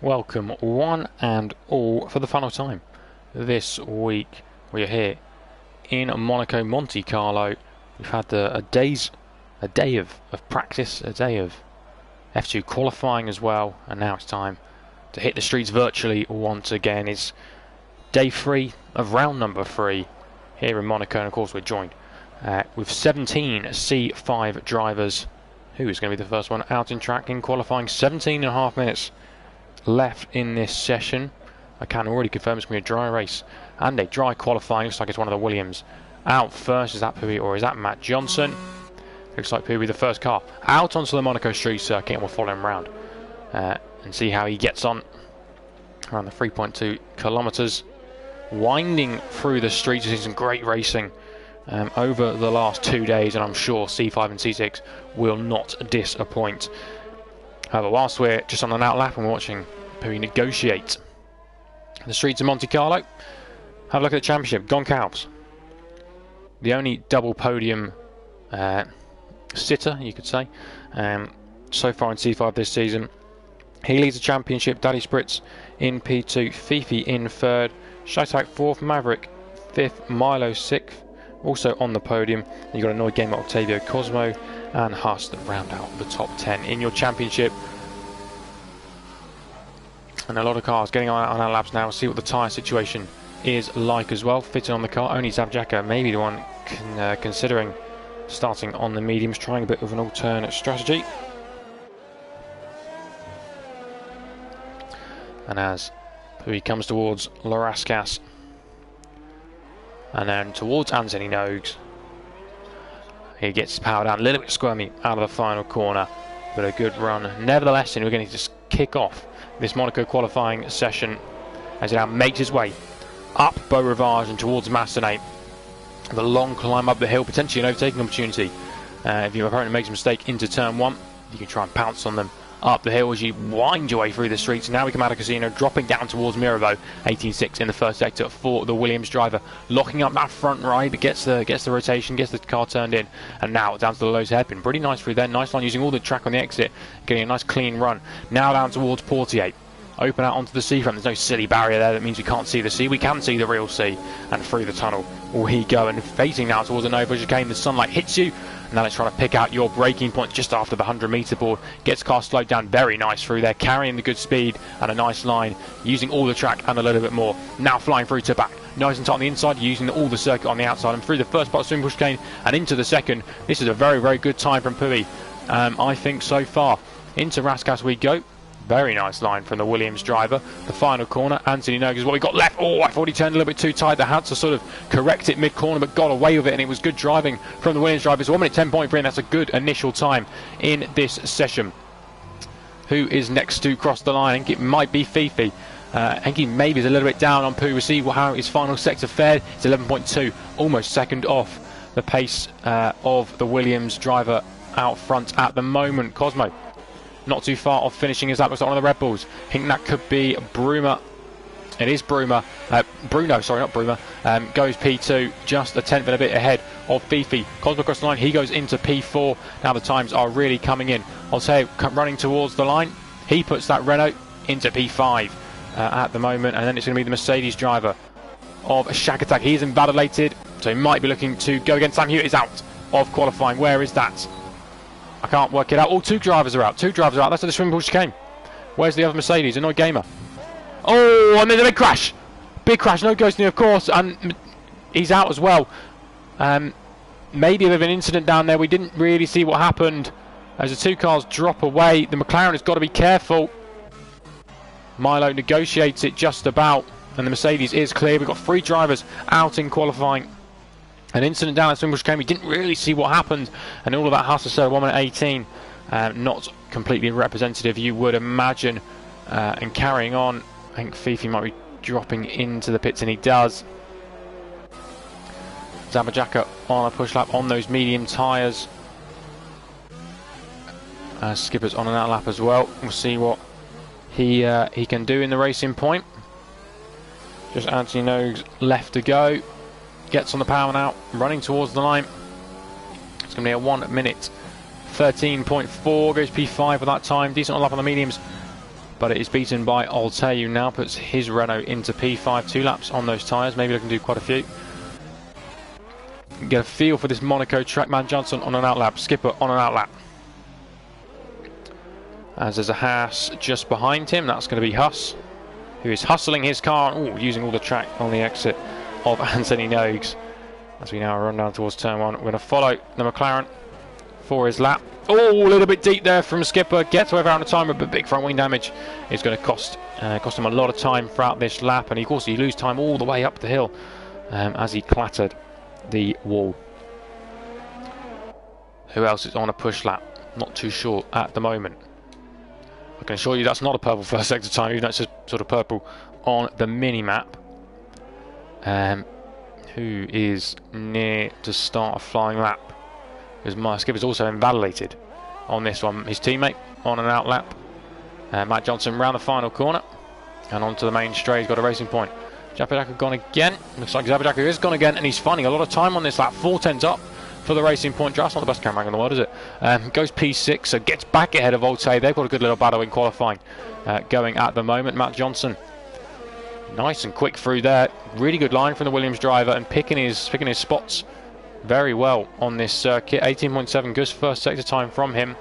Welcome one and all for the final time this week. We are here in Monaco, Monte Carlo. We've had a day of practice, a day of F2 qualifying as well, and now it's time to hit the streets virtually once again. It's day 3 of round number 3 here in Monaco, and of course we're joined with 17 C5 drivers. Who is going to be the first one out in track in qualifying? 17.5 minutes left in this session. I can already confirm it's going to be a dry race and a dry qualifying. Looks like it's one of the Williams out first. Is that Pui or is that Matt Johnson? Looks like Pui, the first car out onto the Monaco street circuit, and we'll follow him around and see how he gets on around the 3.2 kilometres, winding through the streets. We've seen some great racing over the last 2 days, and I'm sure C5 and C6 will not disappoint. However, whilst we're just on an out lap and we're watching Pui negotiate the streets of Monte Carlo, have a look at the championship. Goncalves, the only double podium sitter, you could say, so far in C5 this season. He leads the championship. Daddy Spritz in P2, Fifi in 3rd, Shaitak 4th, Maverick 5th, Milo 6th, also on the podium. You've got a Noy Gamer, Octavio, Cosmo and Haas that round out the top 10 in your championship. And a lot of cars getting on our laps now. We'll see what the tyre situation is like as well. Fitting on the car, only Zabjaka maybe the one considering starting on the mediums, trying a bit of an alternate strategy. And as Pui comes towards Larascas and then towards Anthony Nogues, he gets powered down, a little bit squirmy out of the final corner, but a good run nevertheless. And we're going to just kick off this Monaco qualifying session as it now makes its way up Beau Rivage and towards Massenet. The long climb up the hill, potentially an overtaking opportunity. If your opponent makes a mistake into turn 1, you can try and pounce on them up the hill as you wind your way through the streets. Now we come out of Casino, dropping down towards Mirabeau. 18.6 in the first sector for the Williams driver, locking up that front right, gets the rotation, gets the car turned in, and now down to the Lowe's hairpin. Pretty nice through there, nice line, using all the track on the exit, getting a nice clean run. Now down towards Portier, open out onto the seafront. There's no silly barrier there that means we can't see the sea. We can see the real sea, and through the tunnel will he go, and facing now towards the Nova chicane. The sunlight hits you. Now let's try to pick out your braking point just after the 100-metre board. Gets car slowed down very nice through there, carrying the good speed and a nice line, using all the track and a little bit more. Now flying through to back, nice and tight on the inside, using all the circuit on the outside, and through the first part of swing push cane and into the second. This is a very, very good time from Pui, I think, so far. Into Rascas we go. Very nice line from the Williams driver. The final corner, Anthony Nogues is what we got left. Oh, I thought he turned a little bit too tight. They had to sort of correct it mid-corner, but got away with it, and it was good driving from the Williams driver. It's 1 minute 10.3, and that's a good initial time in this session. Who is next to cross the line? I think it might be Fifi. I think he maybe is a little bit down on Pui. We'll see how his final sector fared. It's 11.2, almost second off the pace of the Williams driver out front at the moment. Cosmo not too far off finishing his lap. Looks like one of the Red Bulls. I think that could be Bruno. It is Bruno. Bruno, sorry, not Bruno. Goes P2, just a tenth and a bit ahead of Fifi. Cosmo across the line. He goes into P4. Now the times are really coming in. I'll say running towards the line. He puts that Renault into P5 at the moment, and then it's going to be the Mercedes driver of Shack Attack. He's invalidated, so he might be looking to go again. Sam Hewitt is out of qualifying. Where is that? I can't work it out. Oh, two drivers are out. That's at the swimming pool chicane. Where's the other Mercedes? A Noy Gamer. Oh, and there's a big crash. Big crash. No ghosting, of course. And he's out as well. Maybe a bit of an incident down there. We didn't really see what happened as the two cars drop away. The McLaren has got to be careful. Milo negotiates it just about, and the Mercedes is clear. We've got 3 drivers out in qualifying. An incident down at Swimbush came. We didn't really see what happened, and all of that has to say 1 minute 18. Not completely representative, you would imagine. And carrying on, I think Fifi might be dropping into the pits, and he does. Zabajaka on a push lap on those medium tyres. Skipper's on an out lap as well. We'll see what he can do in the racing point. Just Anthony Nogues left to go. Gets on the power now, running towards the line. It's going to be a 1 minute 13.4, goes P5 at that time. Decent on lap on the mediums. but it is beaten by Altay, who now puts his Renault into P5. 2 laps on those tyres, maybe they can do quite a few. Get a feel for this Monaco track. Matt Johnson on an outlap, Skipper on an outlap. As there's a Haas just behind him, that's going to be Huss, who is hustling his car, using all the track on the exit of Anthony Nogues. As we now run down towards turn 1, we're going to follow the McLaren for his lap. A little bit deep there from Skipper. Gets away around the timer, but big front wing damage is going to cost him a lot of time throughout this lap. And of course, he loses time all the way up the hill as he clattered the wall. Who else is on a push lap? Not too sure at the moment. I can assure you that's not a purple first sector time, even though it's just sort of purple on the mini map. Who is near to start a flying lap? Because my skipper's also invalidated on this one. His teammate on an out lap. Matt Johnson round the final corner and onto the main straight. He's got a racing point. Zapadaka gone again. Looks like Zapadaka is gone again, and he's finding a lot of time on this lap. 4/10s up for the racing point. Just not the best camera angle in the world, is it? Goes P6, so gets back ahead of Altay. They've got a good little battle in qualifying going at the moment. Matt Johnson, nice and quick through there. Really good line from the Williams driver and picking his spots very well on this circuit. 18.7 good first sector time from him.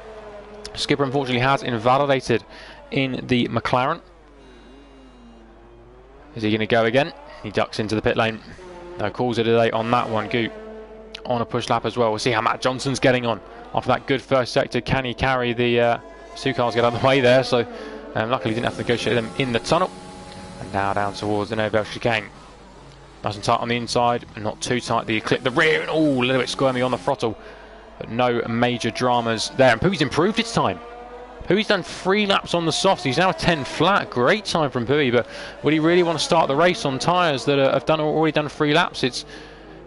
Skipper unfortunately has invalidated in the McLaren. Is he going to go again? He ducks into the pit lane. No calls it a day on that one. Goop on a push lap as well. We'll see how Matt Johnson's getting on after that good first sector. Can he carry the two cars, get out of the way there? So luckily he didn't have to negotiate them in the tunnel. And now down towards the Nobel chicane. Nice and tight on the inside, and not too tight. The clip the rear, and a little bit squirmy on the throttle, but no major dramas there. And Pui's improved its time. Pui's done 3 laps on the softs. He's now a 10 flat. Great time from Pui, but would he really want to start the race on tyres that have already done 3 laps? It's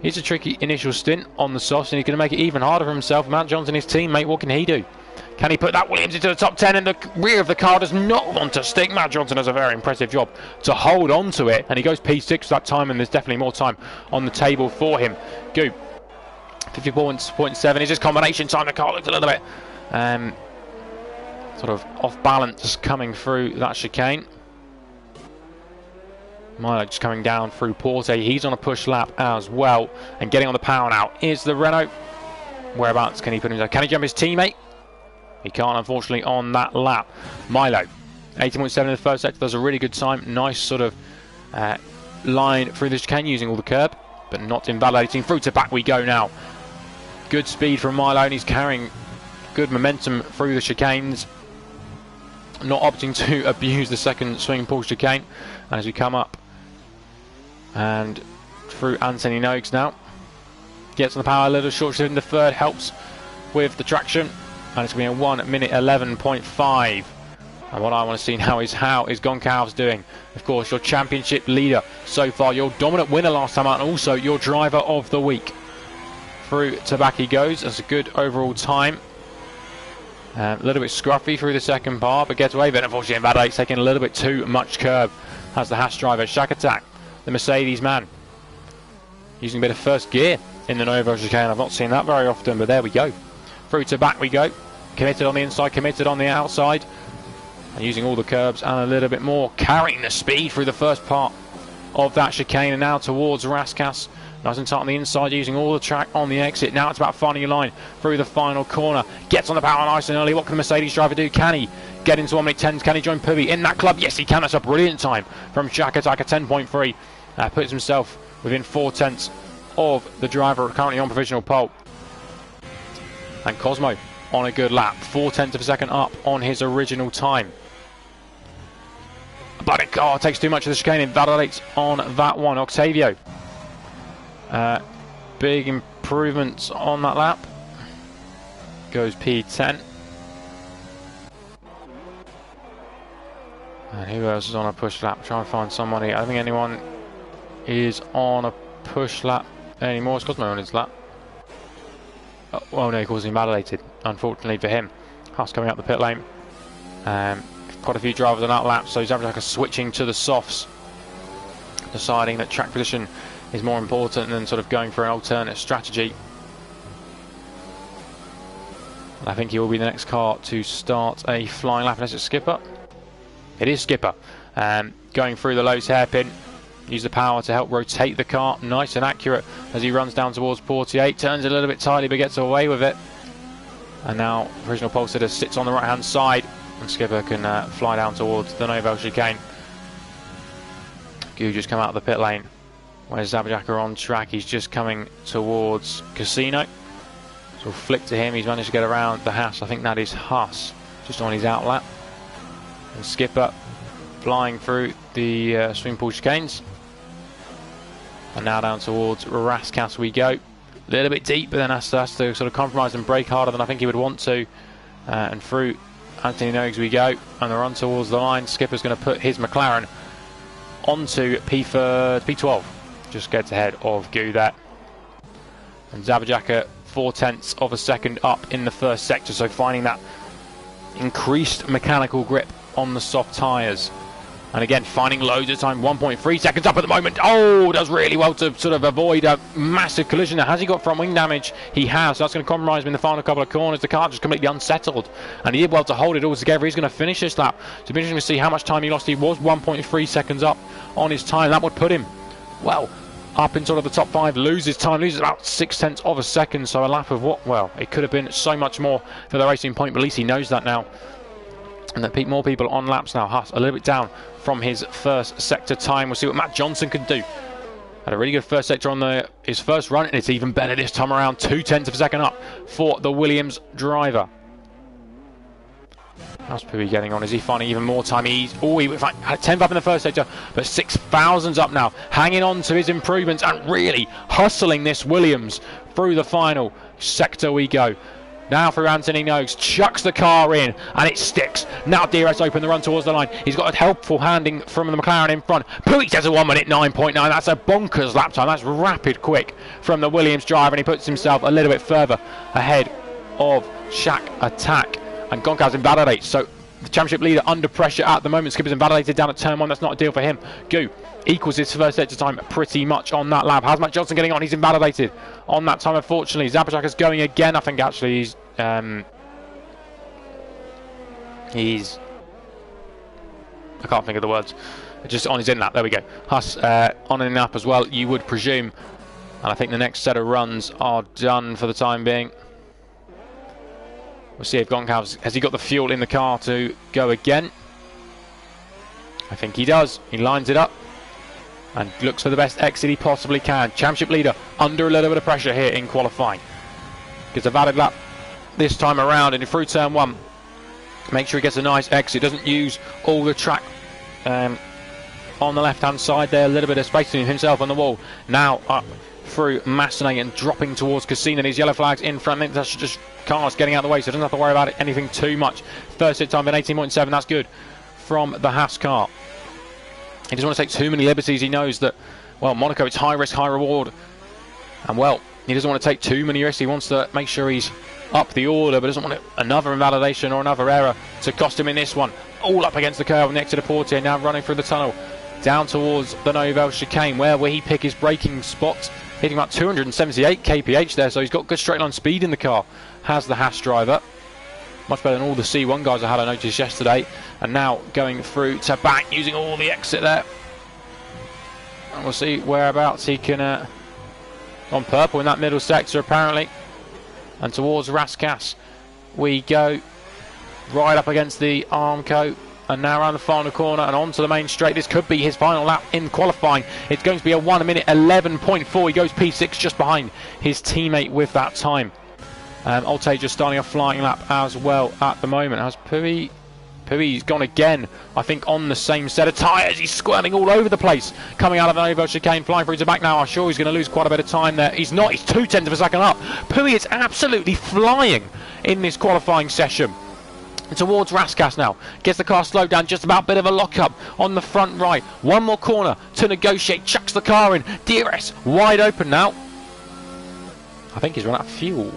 a tricky initial stint on the softs, and he's going to make it even harder for himself. Matt Johnson, his teammate, what can he do? Can he put that Williams into the top 10? And the rear of the car does not want to stick. Matt Johnson does a very impressive job to hold on to it, and he goes P6 that time, and there's definitely more time on the table for him. Goop, 50.7 is his combination time. The car looks a little bit sort of off balance coming through that chicane. Milo just coming down through Porte. He's on a push lap as well, and getting on the power now is the Renault. Whereabouts can he put himself? Can he jump his teammate? He can't, unfortunately, on that lap. Milo, 18.7 in the first sector, does a really good time. Nice sort of line through the chicane using all the curb, but not invalidating. Through to back we go now. Good speed from Milo, and he's carrying good momentum through the chicanes. Not opting to abuse the second swing pull chicane. And as we come up and through Anthony Nogues now. Gets on the power a little short in the third, helps with the traction. And it's going to be a 1 minute 11.5. And what I want to see now is how is Goncalves doing. Of course, your championship leader so far, your dominant winner last time out, and also your driver of the week. Through to back he goes. That's a good overall time. A little bit scruffy through the second part, but gets away. But unfortunately, invalidates, taking a little bit too much curb. Has the Haas driver, Shakatak, the Mercedes man, using a bit of first gear in the Nova chicane. I've not seen that very often, but there we go. Through to back we go. Committed on the inside, committed on the outside. And using all the curbs and a little bit more. Carrying the speed through the first part of that chicane. And now towards Raskas. Nice and tight on the inside, using all the track on the exit. Now it's about finding a line through the final corner. Gets on the power nice and early. What can the Mercedes driver do? Can he get into 1 minute 10s? Can he join Pui in that club? Yes, he can. That's a brilliant time from Shakataka, 10.3. Puts himself within 4/10 of the driver currently on provisional pole. And Cosmo on a good lap, 4/10 of a second up on his original time. But it takes too much of the chicane, invalidates on that one. Octavio, big improvements on that lap. Goes P10. And who else is on a push lap? Try and find somebody. I don't think anyone is on a push lap anymore. It's Cosmo on his lap. Oh, well, no, of course, invalidated, unfortunately for him. Haas coming up the pit lane. Quite a few drivers on that lap, so Zabrak is switching to the softs, deciding that track position is more important than sort of going for an alternate strategy. And I think he will be the next car to start a flying lap. Unless it's Skipper. It is Skipper. Going through the Lowe's hairpin. Use the power to help rotate the car. Nice and accurate as he runs down towards Portier. Turns a little bit tightly but gets away with it. And now Original Pulsator sits on the right hand side. And Skipper can fly down towards the Novel chicane. Gu just come out of the pit lane. Where's Zabajaka on track? He's just coming towards Casino. So we'll flick to him. He's managed to get around the Haas. I think that is Haas just on his outlap. And Skipper flying through the swimming pool chicanes. And now down towards Raskas we go. A little bit deep, but then has to sort of compromise and brake harder than I think he would want to. And through Anthony Nogues we go. And the run towards the line. Skipper's going to put his McLaren onto P12. Just gets ahead of Gu there. And Zabajaka 0.4 of a second up in the first sector. So finding that increased mechanical grip on the soft tyres. And again, finding loads of time, 1.3 seconds up at the moment. Oh, does really well to sort of avoid a massive collision. Now, has he got front wing damage? He has. So that's going to compromise him in the final couple of corners. The car just completely unsettled. And he did well to hold it all together. He's going to finish this lap. So it'll be interesting to see how much time he lost. He was 1.3 seconds up on his time. That would put him, well, up in sort of the top 5. Loses time, loses about 0.6 of a second. So a lap of what? Well, it could have been so much more for the Racing Point, but at least he knows that now. And that more people on laps now. Haas a little bit down from his first sector time. We'll see what Matt Johnson can do. Had a really good first sector on his first run, and it's even better this time around. 0.2 of a second up for the Williams driver. How's Pui getting on? Is he finding even more time? He had 10th up in the first sector, but 6,000's up now. Hanging on to his improvements and really hustling this Williams through the final sector we go. Now for Anthony Nogues, chucks the car in and it sticks. Now DRS open the run towards the line. He's got a helpful handing from the McLaren in front. Pui does a 1:09.9. That's a bonkers lap time. That's rapid quick from the Williams driver, and he puts himself a little bit further ahead of Shack Attack. And Goncalves invalidates. So the championship leader under pressure at the moment. Skipper's invalidated down at turn 1. That's not a deal for him. Gu equals his first sector time pretty much on that lap. How's Matt Johnson getting on? He's invalidated on that time, unfortunately. Zabajaka's going again. I think actually he's I can't think of the words. Just on his in lap. There we go. Haas on in lap as well, you would presume. And I think the next set of runs are done for the time being. We'll see if Goncalves, has he got the fuel in the car to go again? I think he does. He lines it up and looks for the best exit he possibly can. Championship leader under a little bit of pressure here in qualifying. Gets a valid lap this time around and through turn 1. Make sure he gets a nice exit. Doesn't use all the track on the left hand side there. A little bit of space between himself and the wall. Now up through Massenet and dropping towards Casino. These yellow flags in front. I think that's just cars getting out of the way, so doesn't have to worry about it anything too much. First hit time been 18.7. That's good from the Haas car. He doesn't want to take too many liberties. He knows that, well, Monaco, it's high risk, high reward. And, well, he doesn't want to take too many risks. He wants to make sure he's up the order, but doesn't want another invalidation or another error to cost him in this one. All up against the curve next to the Portier, now running through the tunnel. Down towards the Novel chicane. Where will he pick his braking spot? Hitting about 278 kph there, so he's got good straight line speed in the car. Has the Haas driver. Much better than all the C1 guys I had, I noticed yesterday. And now going through to back, using all the exit there. And we'll see whereabouts he can... on purple in that middle sector, apparently. And towards Raskas we go. Right up against the Armco. And now around the final corner and onto the main straight. This could be his final lap in qualifying. It's going to be a 1:11.4. He goes P6 just behind his teammate with that time. Olte just starting a flying lap as well at the moment. As Pui's gone again, I think, on the same set of tyres. He's squirming all over the place. Coming out of the Novel chicane, flying through to back now. I'm sure he's going to lose quite a bit of time there. He's not. He's 0.2 of a second up. Pui is absolutely flying in this qualifying session. Towards Raskas now. Gets the car slowed down, just about a bit of a lock-up on the front right. One more corner to negotiate. Chucks the car in. DRS wide open now. I think he's run out of fuel.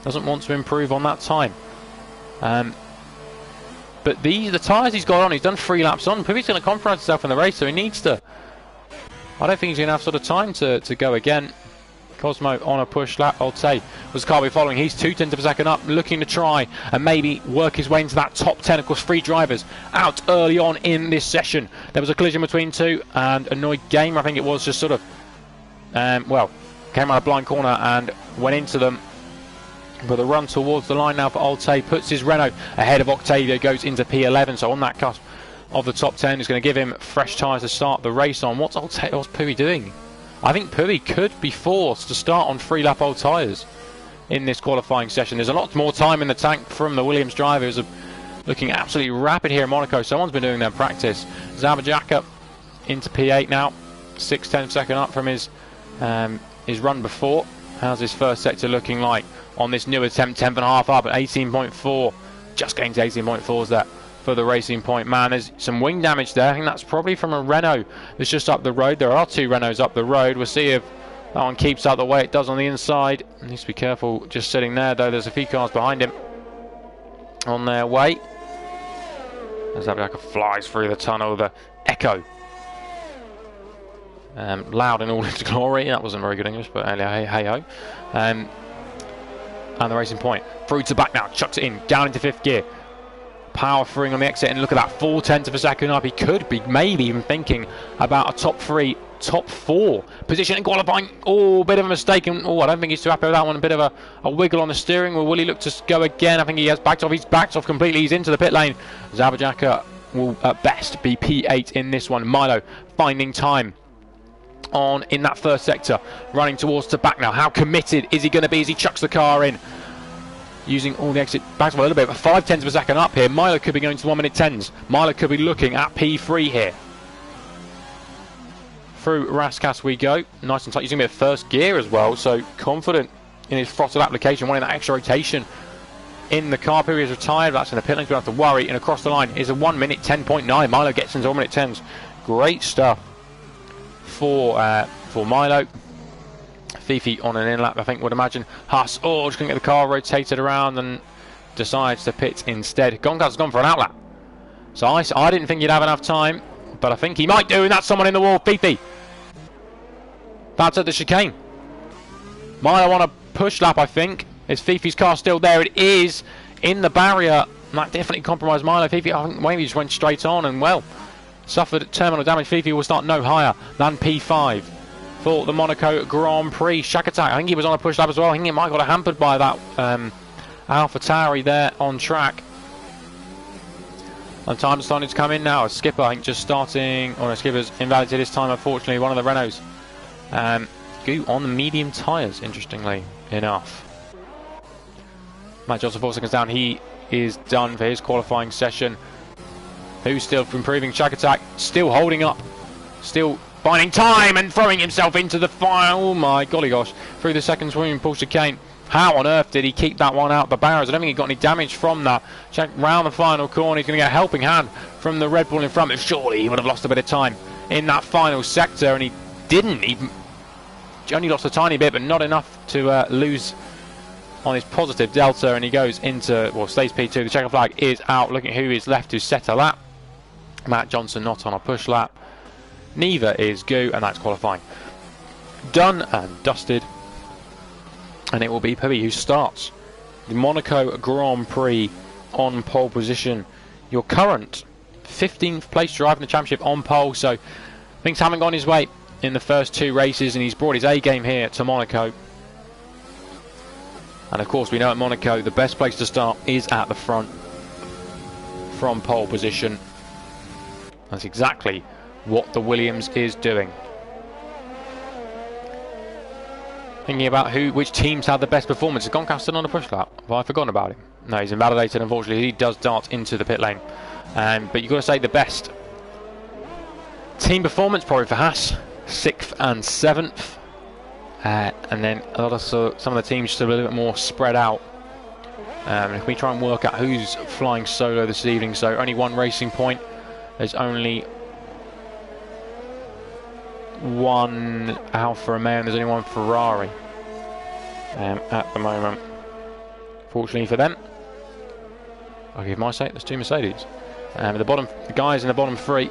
Doesn't want to improve on that time. But the tyres he's got on, he's done 3 laps on. Pui's going to compromise himself in the race, so he needs to... I don't think he's going to have sort of time to go again. Cosmo on a push lap. Olte was Carby following. He's 2/10 of a second up, looking to try and maybe work his way into that top 10. Of course, 3 drivers out early on in this session. There was a collision between 2 and Annoyed Game, I think it was, just sort of, well, came out of blind corner and went into them. But the run towards the line now for Olte puts his Renault ahead of Octavio, goes into P11. So on that cusp of the top 10 is going to give him fresh tyres to start the race on. What's Pui doing? I think Pui could be forced to start on 3-lap old tyres in this qualifying session. There's a lot more time in the tank from the Williams drivers, looking absolutely rapid here in Monaco. Someone's been doing their practice. Zabajaka into P8 now, 6/10 second up from his run before. How's his first sector looking like on this new attempt? 10.5 up at 18.4, just getting to 18.4s there for the Racing Point man. There's some wing damage there. I think that's probably from a Renault that's just up the road. There are 2 Renaults up the road. We'll see if that one keeps out the way it does on the inside. Needs to be careful just sitting there, though. There's a few cars behind him on their way. As Zabajaka flies through the tunnel, the echo loud in all its glory. That wasn't very good English, but hey-ho. And the Racing Point through to back now, chucks it in, down into 5th gear. Power freeing on the exit, and look at that, 4/10 of a second up. He could be maybe even thinking about a top 3, top 4 position in qualifying. Oh, bit of a mistake, and I don't think he's too happy with that one. A bit of a wiggle on the steering wheel. Will he look to go again? I think he has backed off. He's backed off completely. He's into the pit lane. Zabajaka will at best be P8 in this one. Milo finding time on in that first sector, running towards the back now. How committed is he going to be as he chucks the car in? Using all the exit backs a little bit, but 5/10 of a second up here. Milo could be going to 1-minute 10s. Milo could be looking at P3 here. Through Raskas we go. Nice and tight. Using a bit of first gear as well, so confident in his throttle application, wanting that extra rotation in the car. Pui is retired. That's in the pit lane. We don't have to worry. And across the line is a 1-minute 10.9. Milo gets into 1-minute 10s. Great stuff for Milo. Fifi on an in-lap, I think, would imagine. Haas, just going to get the car rotated around and decides to pit instead. Gongar's gone for an outlap. So I didn't think he'd have enough time, but I think he might do, and that's someone in the wall. Fifi. That's at the chicane. Milo on a push lap, I think. Is Fifi's car still there? It is in the barrier. That definitely compromised Milo. Fifi, I think maybe just went straight on and, well, suffered terminal damage. Fifi will start no higher than P5 for the Monaco Grand Prix. Shakatak, I think he was on a push lap as well. I think he might have got hampered by that AlphaTauri there on track. And time's starting to come in now. Skipper, I think, just starting. Oh no, Skipper's invalidated this time, unfortunately. One of the Renaults. Goo on the medium tyres, interestingly enough. Matt Johnson 4 seconds down. He is done for his qualifying session. Who's still improving? Shakatak still holding up. Still finding time and throwing himself into the fire. Oh my golly gosh. Through the second swimming pool chicane. How on earth did he keep that one out the barriers? I don't think he got any damage from that. Check round the final corner. He's going to get a helping hand from the Red Bull in front. But surely he would have lost a bit of time in that final sector. And he didn't even. He only lost a tiny bit, but not enough to lose on his positive delta. And he goes into, well, stays P2. The checker flag is out. Looking at who is left to set a lap. Matt Johnson not on a push lap. Neither is Goo, and that's qualifying. Done and dusted. And it will be Pui who starts the Monaco Grand Prix on pole position. Your current 15th place driver in the championship on pole, so things haven't gone his way in the first 2 races, and he's brought his A game here to Monaco. And of course we know at Monaco the best place to start is at the front from pole position. That's exactly what the Williams is doing. Thinking about which teams had the best performance. Is Gonkas still on a push lap? Have I forgotten about him? No, he's invalidated, unfortunately. He does dart into the pit lane. But you've got to say the best team performance probably for Haas, 6th and 7th. And then a lot of some of the teams just a little bit more spread out. If we try and work out who's flying solo this evening, so only one Racing Point. There's only one Alfa Romeo, and there's only one Ferrari at the moment. Fortunately for them, I'll give my sake, there's 2 Mercedes. The guys in the bottom 3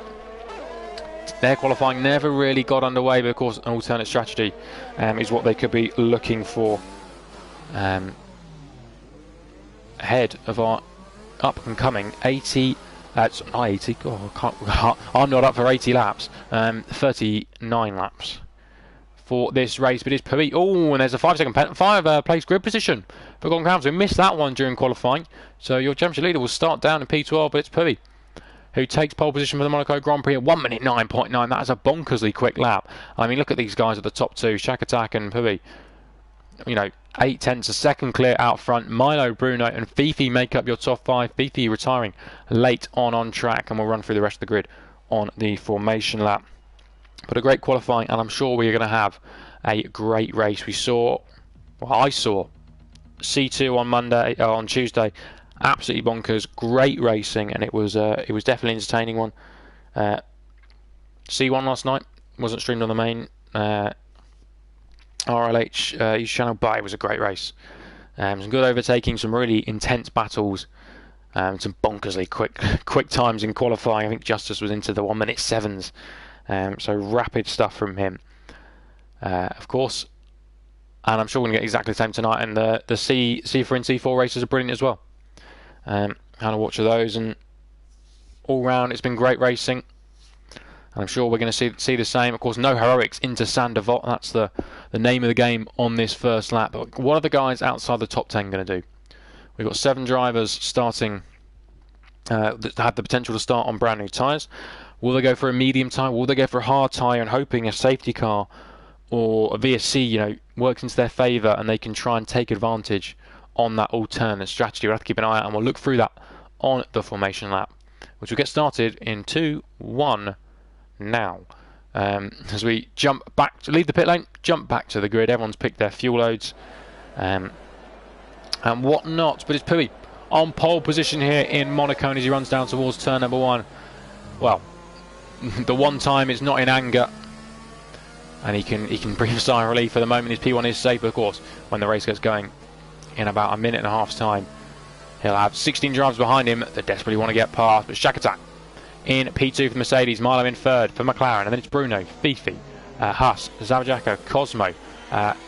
Their qualifying never really got underway, but of course an alternate strategy is what they could be looking for ahead of our up-and-coming 80... not 80, I'm not up for 80 laps, 39 laps for this race, but it's Pui. Oh, and there's a 5-second place grid position for Gordon Cams. We missed that one during qualifying, so your championship leader will start down in P12, but it's Pui who takes pole position for the Monaco Grand Prix at 1 minute 9.9. That is a bonkersly quick lap. I mean, look at these guys at the top two, Shakatak and Pui. You know, 8/10 a second clear out front. Milo, Bruno and Fifi make up your top 5. Fifi retiring late on track, and we'll run through the rest of the grid on the formation lap. But a great qualifying, and I'm sure we're going to have a great race. I saw C2 on Tuesday, absolutely bonkers, great racing, and it was definitely an entertaining one. C1 last night wasn't streamed on the main RLH YouTube channel, but it was a great race. Some good overtaking, some really intense battles, some bonkersly quick times in qualifying. I think Justice was into the 1 minute 7s. So rapid stuff from him, of course, and I'm sure we're going to get exactly the same tonight. And the C3 and C4 races are brilliant as well. Had a watch of those, and all round it's been great racing. And I'm sure we're going to see the same. Of course, no heroics into Sandoval. That's the name of the game on this first lap. But what are the guys outside the top 10 going to do? We've got 7 drivers starting that have the potential to start on brand new tyres. Will they go for a medium tyre? Will they go for a hard tyre and hoping a safety car or a VSC, works into their favour and they can try and take advantage on that alternate strategy? We'll have to keep an eye out, and we'll look through that on the formation lap, which will get started in 2, 1 now. As we leave the pit lane, jump back to the grid. Everyone's picked their fuel loads and whatnot, but it's Pui on pole position here in Monaco, and as he runs down towards turn number 1, well, the one time it's not in anger, and he can breathe a sigh of relief. For the moment his P1 is safe, but of course when the race gets going in about a minute and a half's time, he'll have 16 drivers behind him that desperately want to get past. But Shakatak in P2 for Mercedes, Milo in 3rd for McLaren, and then it's Bruno, Fifi, Haas, Zavajako, Cosmo,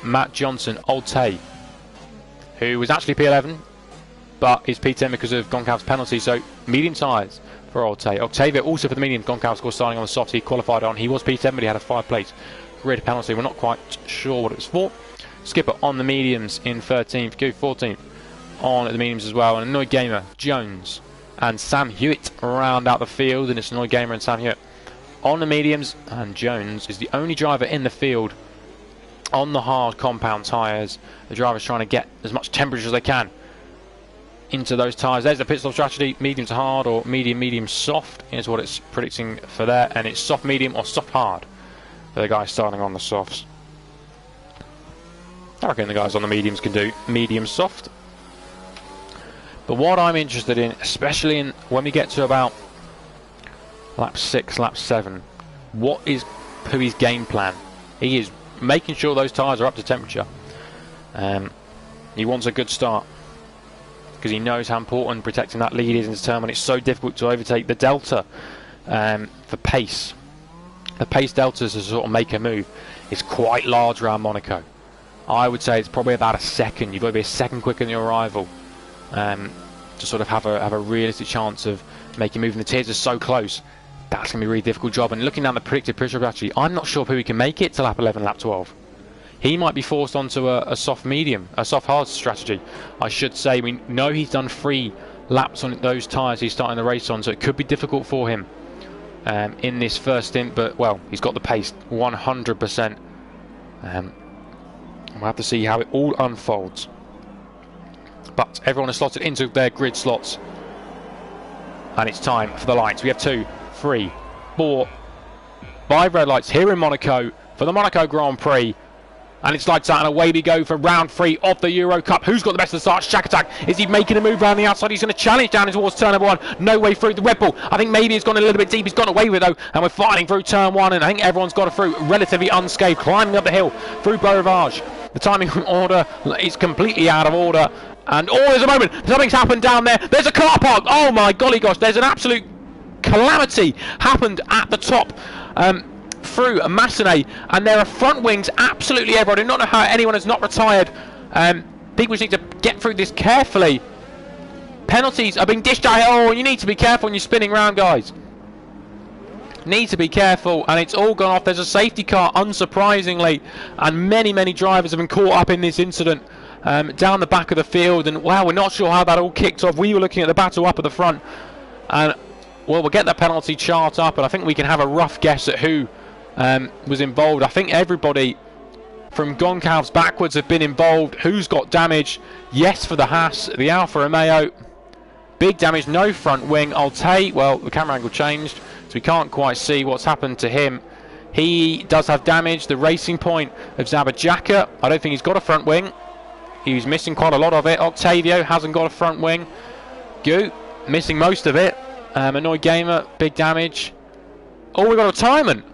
Matt Johnson, Olte, who was actually P11 but is P10 because of Goncalves' penalty, so medium tyres for Olte. Octavia also for the medium. Goncalves, of course, starting on the softs. He qualified on. He was P10, but he had a 5-place grid penalty. We're not quite sure what it was for. Skipper on the mediums in 13th. Go 14th on the mediums as well. And Annoyed Gamer, Jones, and Sam Hewitt round out the field. And it's Annoyed Gamer and Sam Hewitt on the mediums. And Jones is the only driver in the field on the hard compound tyres. The driver's trying to get as much temperature as they can into those tyres. There's the pit stop strategy, medium to hard or medium soft is what it's predicting for there, and it's soft medium or soft hard for the guys starting on the softs. I reckon the guys on the mediums can do medium soft. But what I'm interested in, especially when we get to about lap 6, lap 7, what is Pui's game plan? He is making sure those tyres are up to temperature. He wants a good start, because he knows how important protecting that lead is in turn when it's so difficult to overtake. The delta for pace, the pace deltas to sort of make a move, is quite large around Monaco. I would say it's probably about a second. You've got to be a second quicker than your rival to sort of have a realistic chance of making a move. And the tiers are so close, that's going to be a really difficult job. And looking down the predicted pressure, actually, I'm not sure Pui can make it to lap 11, lap 12. He might be forced onto a soft medium, a soft hard strategy, I should say. We know he's done 3 laps on those tyres he's starting the race on, so it could be difficult for him in this first stint, but well, he's got the pace 100%. We'll have to see how it all unfolds. But everyone is slotted into their grid slots, and it's time for the lights. We have 2, 3, 4, 5 red lights here in Monaco for the Monaco Grand Prix. And it's lights out, and away we go for round 3 of the Euro Cup. Who's got the best of the start? Shakatak. Is he making a move around the outside? He's going to challenge down towards turn number 1. No way through the Red Bull. I think maybe it's gone a little bit deep. He's gone away with it, though. And we're fighting through turn 1. And I think everyone's got it through relatively unscathed. Climbing up the hill through Beaurivage. The timing order is completely out of order. And oh, there's a moment. Something's happened down there. There's a car park. Oh my golly gosh. There's an absolute calamity happened at the top through Massenet, and there are front wings absolutely everywhere. I do not know how anyone has not retired. People just need to get through this carefully. Penalties are being dished out. Oh, you need to be careful when you're spinning round, guys. Need to be careful, and it's all gone off. There's a safety car, unsurprisingly, and many drivers have been caught up in this incident down the back of the field. And wow, we're not sure how that all kicked off. We were looking at the battle up at the front, and well, we'll get the penalty chart up, and I think we can have a rough guess at who was involved. I think everybody from Goncalves backwards have been involved. Who's got damage? Yes, for the Haas, the Alfa Romeo. Big damage, no front wing. Alte, well, the camera angle changed, so we can't quite see what's happened to him. He does have damage. The Racing Point of Zabajaka, I don't think he's got a front wing. He's missing quite a lot of it. Octavio hasn't got a front wing. Gu, missing most of it. Annoyed Gamer, big damage. Oh, we got a retirement.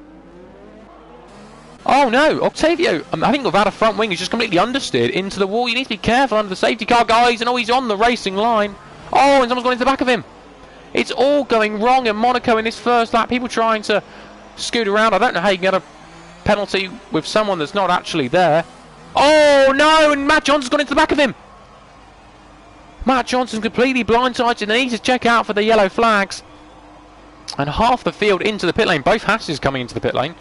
Oh no, Octavio, I think without a front wing, he's just completely understeered into the wall. You need to be careful under the safety car, guys. And oh, he's on the racing line. Oh, and someone's gone into the back of him. It's all going wrong in Monaco in this first lap. People trying to scoot around. I don't know how you can get a penalty with someone that's not actually there. Oh no, and Matt Johnson's gone into the back of him. Matt Johnson's completely blindsided, and they need to check out for the yellow flags. And half the field into the pit lane. Both Hasses coming into the pit lane.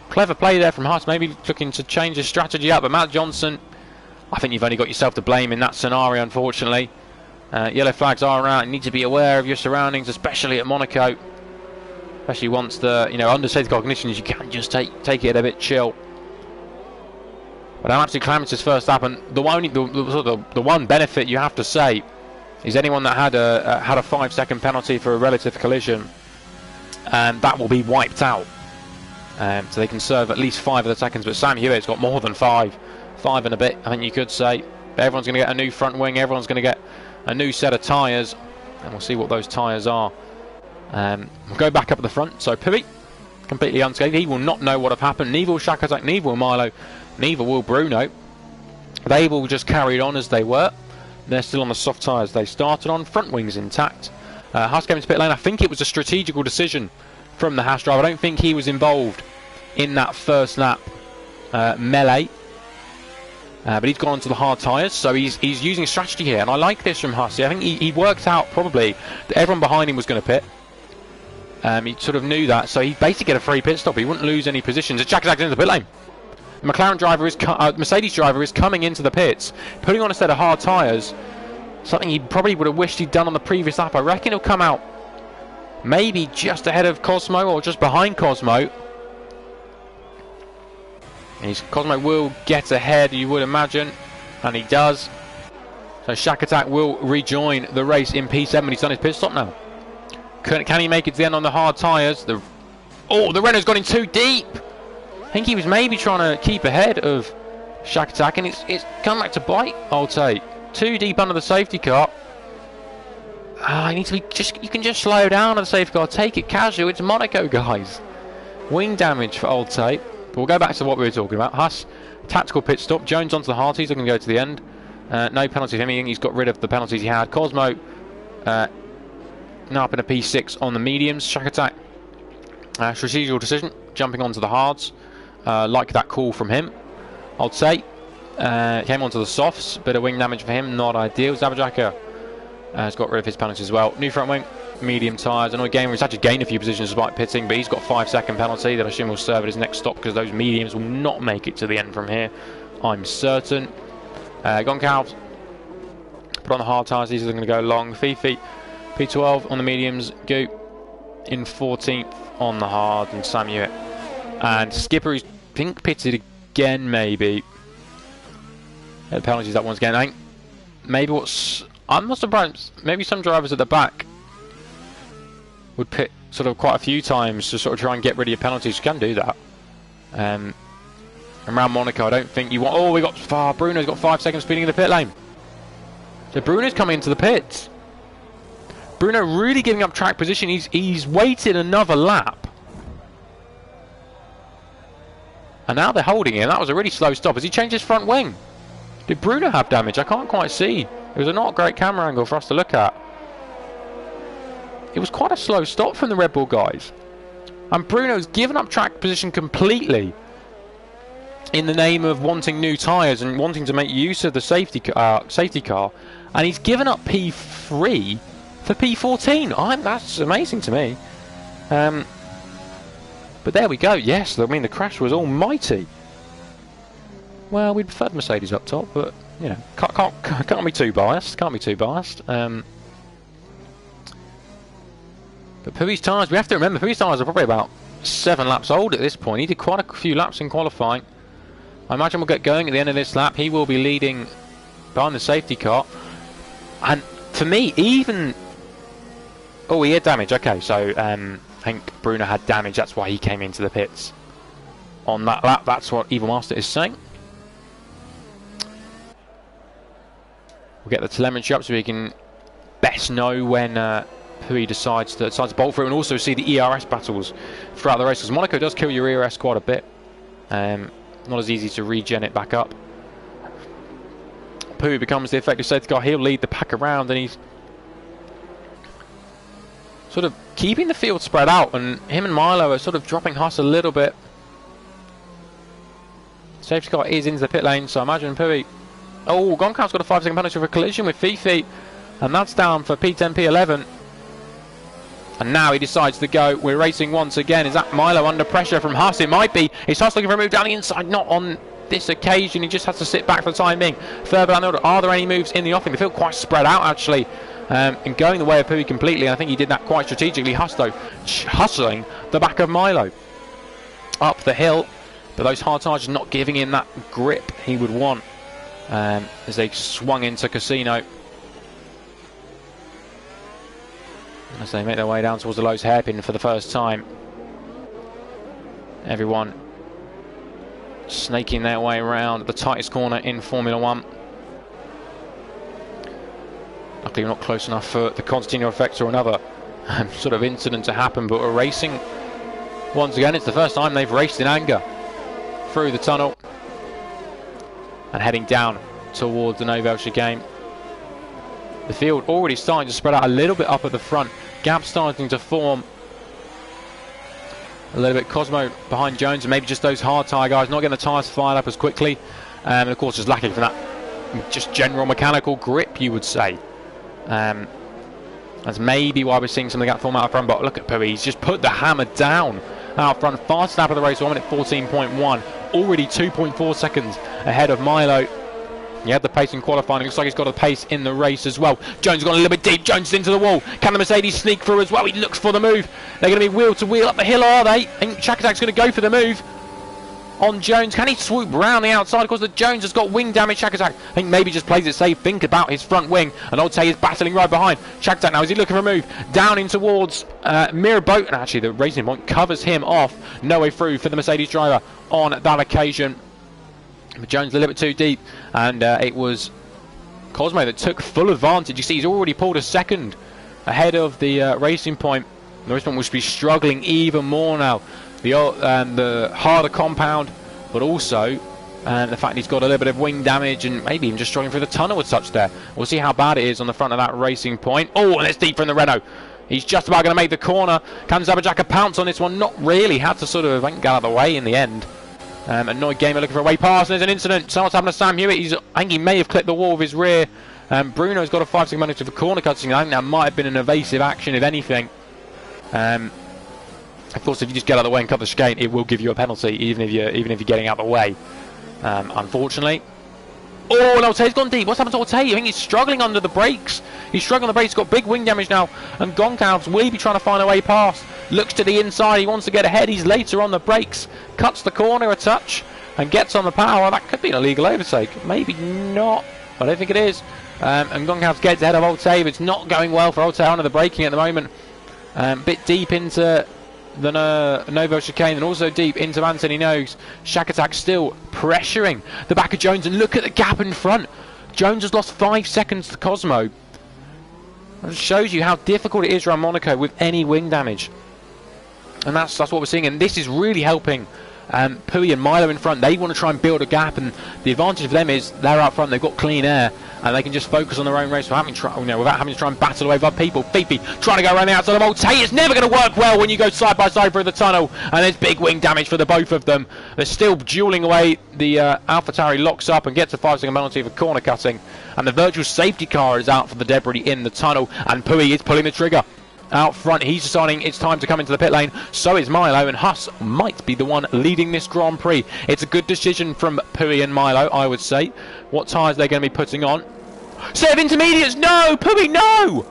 Clever play there from Haas, maybe looking to change his strategy up. But Matt Johnson, I think you've only got yourself to blame in that scenario, unfortunately. Yellow flags are around. You need to be aware of your surroundings, especially at Monaco. Especially once the, under safety car conditions, you can just take it a bit chill. But I'm absolutely calamitous first lap, and the one benefit you have to say is anyone that had a 5-second penalty for a relative collision, that will be wiped out. So they can serve at least 5 of the seconds. But Sam Hewitt's got more than 5 and a bit, I think you could say. Everyone's going to get a new front wing. Everyone's going to get a new set of tyres, and we'll see what those tyres are. We'll go back up at the front. So Pivi, completely unscathed. He will not know what have happened. Neither will Shakatak, neither will Milo, neither will Bruno. They will just carry on as they were. They're still on the soft tyres they started on. Front wings intact. Haas came into pit lane. I think it was a strategical decision from the Haas driver. I don't think he was involved in that first lap melee. But he's gone onto the hard tyres, so he's using strategy here, and I like this from Hussey. I think he worked out probably that everyone behind him was going to pit. He sort of knew that, so he basically get a free pit stop. He wouldn't lose any positions. Jack is into the pit lane. The McLaren driver Mercedes driver is coming into the pits, putting on a set of hard tyres. Something he probably would have wished he'd done on the previous lap. I reckon he'll come out maybe just ahead of Cosmo or just behind Cosmo. Cosmo will get ahead, you would imagine, and he does. So Shakatak will rejoin the race in P7. He's done his pit stop now. Can he make it to the end on the hard tyres? The Renault's gone in too deep. I think he was maybe trying to keep ahead of Shakatak, and it's come back to bite, I'll say. Too deep under the safety car. I need to be you can just slow down on the safety car. Take it casual. It's Monaco, guys. Wing damage for Old Tape. But we'll go back to what we were talking about. Haas, tactical pit stop. Jones onto the hards. He's looking to go to the end. No penalties for him. He's got rid of the penalties he had. Cosmo now up in a P6 on the mediums. Shakatak, strategical decision. Jumping onto the hards. Like that call from him, I'd say. Came onto the softs. Bit of wing damage for him. Not ideal. Zabajaka has got rid of his penalties as well. New front wing. Medium tyres. Annoyed Gamer has had to gain a few positions despite pitting, but he's got a 5-second penalty that I assume will serve at his next stop because those mediums will not make it to the end from here, I'm certain. Goncalves put on the hard tyres. These are going to go long. Fifi P12 on the mediums. Gu in 14th on the hard, and Sam Hewitt. And Skipper is pink pitted again, maybe. The penalties that once again. I think maybe I'm not surprised. Maybe some drivers at the back would pit sort of quite a few times to sort of try and get rid of your penalties. You can do that. Around Monaco, I don't think you want. Oh, we got far. Bruno's got 5 seconds speeding in the pit lane. So Bruno's coming into the pits. Bruno really giving up track position. He's waited another lap. And now they're holding him. That was a really slow stop. Has he changed his front wing? Did Bruno have damage? I can't quite see. It was a not great camera angle for us to look at. It was quite a slow stop from the Red Bull guys. And Bruno's given up track position completely in the name of wanting new tyres and wanting to make use of the safety car. And he's given up P3 for P14. That's amazing to me. But there we go. Yes, I mean, the crash was almighty. Well, we'd preferred Mercedes up top, but, you know, can't be too biased. Can't be too biased. But Pouilly's tyres, we have to remember, Pouilly's tyres are probably about 7 laps old at this point. He did quite a few laps in qualifying. I imagine we'll get going at the end of this lap. He will be leading behind the safety car. And for me, even... Oh, he had damage. Okay, so I think Bruno had damage. That's why he came into the pits on that lap. That's what Evil Master is saying. We'll get the telemetry up so we can best know when Pouilly decides to bolt through, and also see the ERS battles throughout the race, because Monaco does kill your ERS quite a bit. Not as easy to regen it back up. Pouilly becomes the effective safety car. He'll lead the pack around, and he's sort of keeping the field spread out, and him and Milo are sort of dropping Haas a little bit. Safety car is into the pit lane, so I imagine Pouilly... Oh, Goncalves got a 5-second penalty for a collision with Fifi, and that's down for P10, P11. And now he decides to go. We're racing once again. Is that Milo under pressure from Haas? It might be. Is Haas looking for a move down the inside? Not on this occasion. He just has to sit back for the time being. Further down the order, are there any moves in the offing? They feel quite spread out, actually, and going the way of Pouilly completely. I think he did that quite strategically. Haas, though, hustling the back of Milo up the hill, but those hard tyres not giving him that grip he would want as they swung into Casino. As they make their way down towards the Lowe's hairpin for the first time. Everyone snaking their way around the tightest corner in Formula 1. Luckily we're not close enough for the Constantino effect or another sort of incident to happen, but we're racing once again. It's the first time they've raced in anger through the tunnel and heading down towards the Nouvelle chicane. The field already starting to spread out a little bit up at the front. Gap starting to form a little bit. Cosmo behind Jones, and maybe just those hard tyre guys not getting the tyres fired up as quickly. And of course just lacking for that just general mechanical grip, you would say. That's maybe why we're seeing some of the gap form out front. But look at Pouilly, he's just put the hammer down out front. Fastest lap of the race, 1:14.1. Already 2.4 seconds ahead of Milo. He had the pace in qualifying. It looks like he's got a pace in the race as well. Jones has gone a little bit deep. Jones is into the wall. Can the Mercedes sneak through as well? He looks for the move. They're going to be wheel to wheel up the hill, are they? I think Chakatak's going to go for the move on Jones. Can he swoop round the outside? Of course, the Jones has got wing damage. Chakatak, I think, maybe just plays it safe. Think about his front wing. And Old Tay is battling right behind. Chakatak now, is he looking for a move? Down in towards Mirabeau. And actually, the Racing Point covers him off. No way through for the Mercedes driver on that occasion. But Jones a little bit too deep. And it was Cosmo that took full advantage. You see, he's already pulled a second ahead of the Racing Point. The Racing Point will be struggling even more now. The harder compound, but also the fact he's got a little bit of wing damage and maybe even just struggling through the tunnel with such there. We'll see how bad it is on the front of that Racing Point. Oh, and it's deep from the Renault. He's just about going to make the corner. Can Zabajaka pounce on this one? Not really. Had to sort of, I think, get out of the way in the end. Annoyed Gamer looking for a way past, and there's an incident. Somewhat's happened to Sam Hewitt. I think he may have clipped the wall with his rear. Bruno's got a 5-second penalty for corner cutting. I think that might have been an evasive action, if anything. Of course, if you just get out of the way and cut the chicane, it will give you a penalty, even if you're getting out of the way. Unfortunately. Oh, and Ortega's gone deep. What's happened to Ortega? I think he's struggling under the brakes. He's struggling on the brakes. He's got big wing damage now. And Goncalves will be trying to find a way past. Looks to the inside. He wants to get ahead. He's later on the brakes. Cuts the corner a touch and gets on the power. That could be an illegal overtake. Maybe not. I don't think it is. And Goncalves gets ahead of Ortega. It's not going well for Ortega under the braking at the moment. Bit deep into the Novo chicane and also deep into Anthony Nogues. Chakatak still pressuring the back of Jones, and look at the gap in front. Jones has lost 5 seconds to Cosmo. That shows you how difficult it is around Monaco with any wing damage, and that's what we're seeing. And this is really helping Pouilly and Milo in front. They want to try and build a gap, and the advantage for them is they're out front, they've got clean air, and they can just focus on their own race without having to try and battle away with other people. Fifi trying to go around the outside of Molte. It's never going to work well when you go side by side through the tunnel, and there's big wing damage for the both of them. They're still dueling away. The AlphaTauri locks up and gets a 5-second penalty for corner cutting, and the virtual safety car is out for the debris in the tunnel, and Pui is pulling the trigger. Out front, he's deciding it's time to come into the pit lane. So is Milo, and Huss might be the one leading this Grand Prix. It's a good decision from Pui and Milo, I would say. What tyres they're going to be putting on. Set of intermediates! No! Pui, no!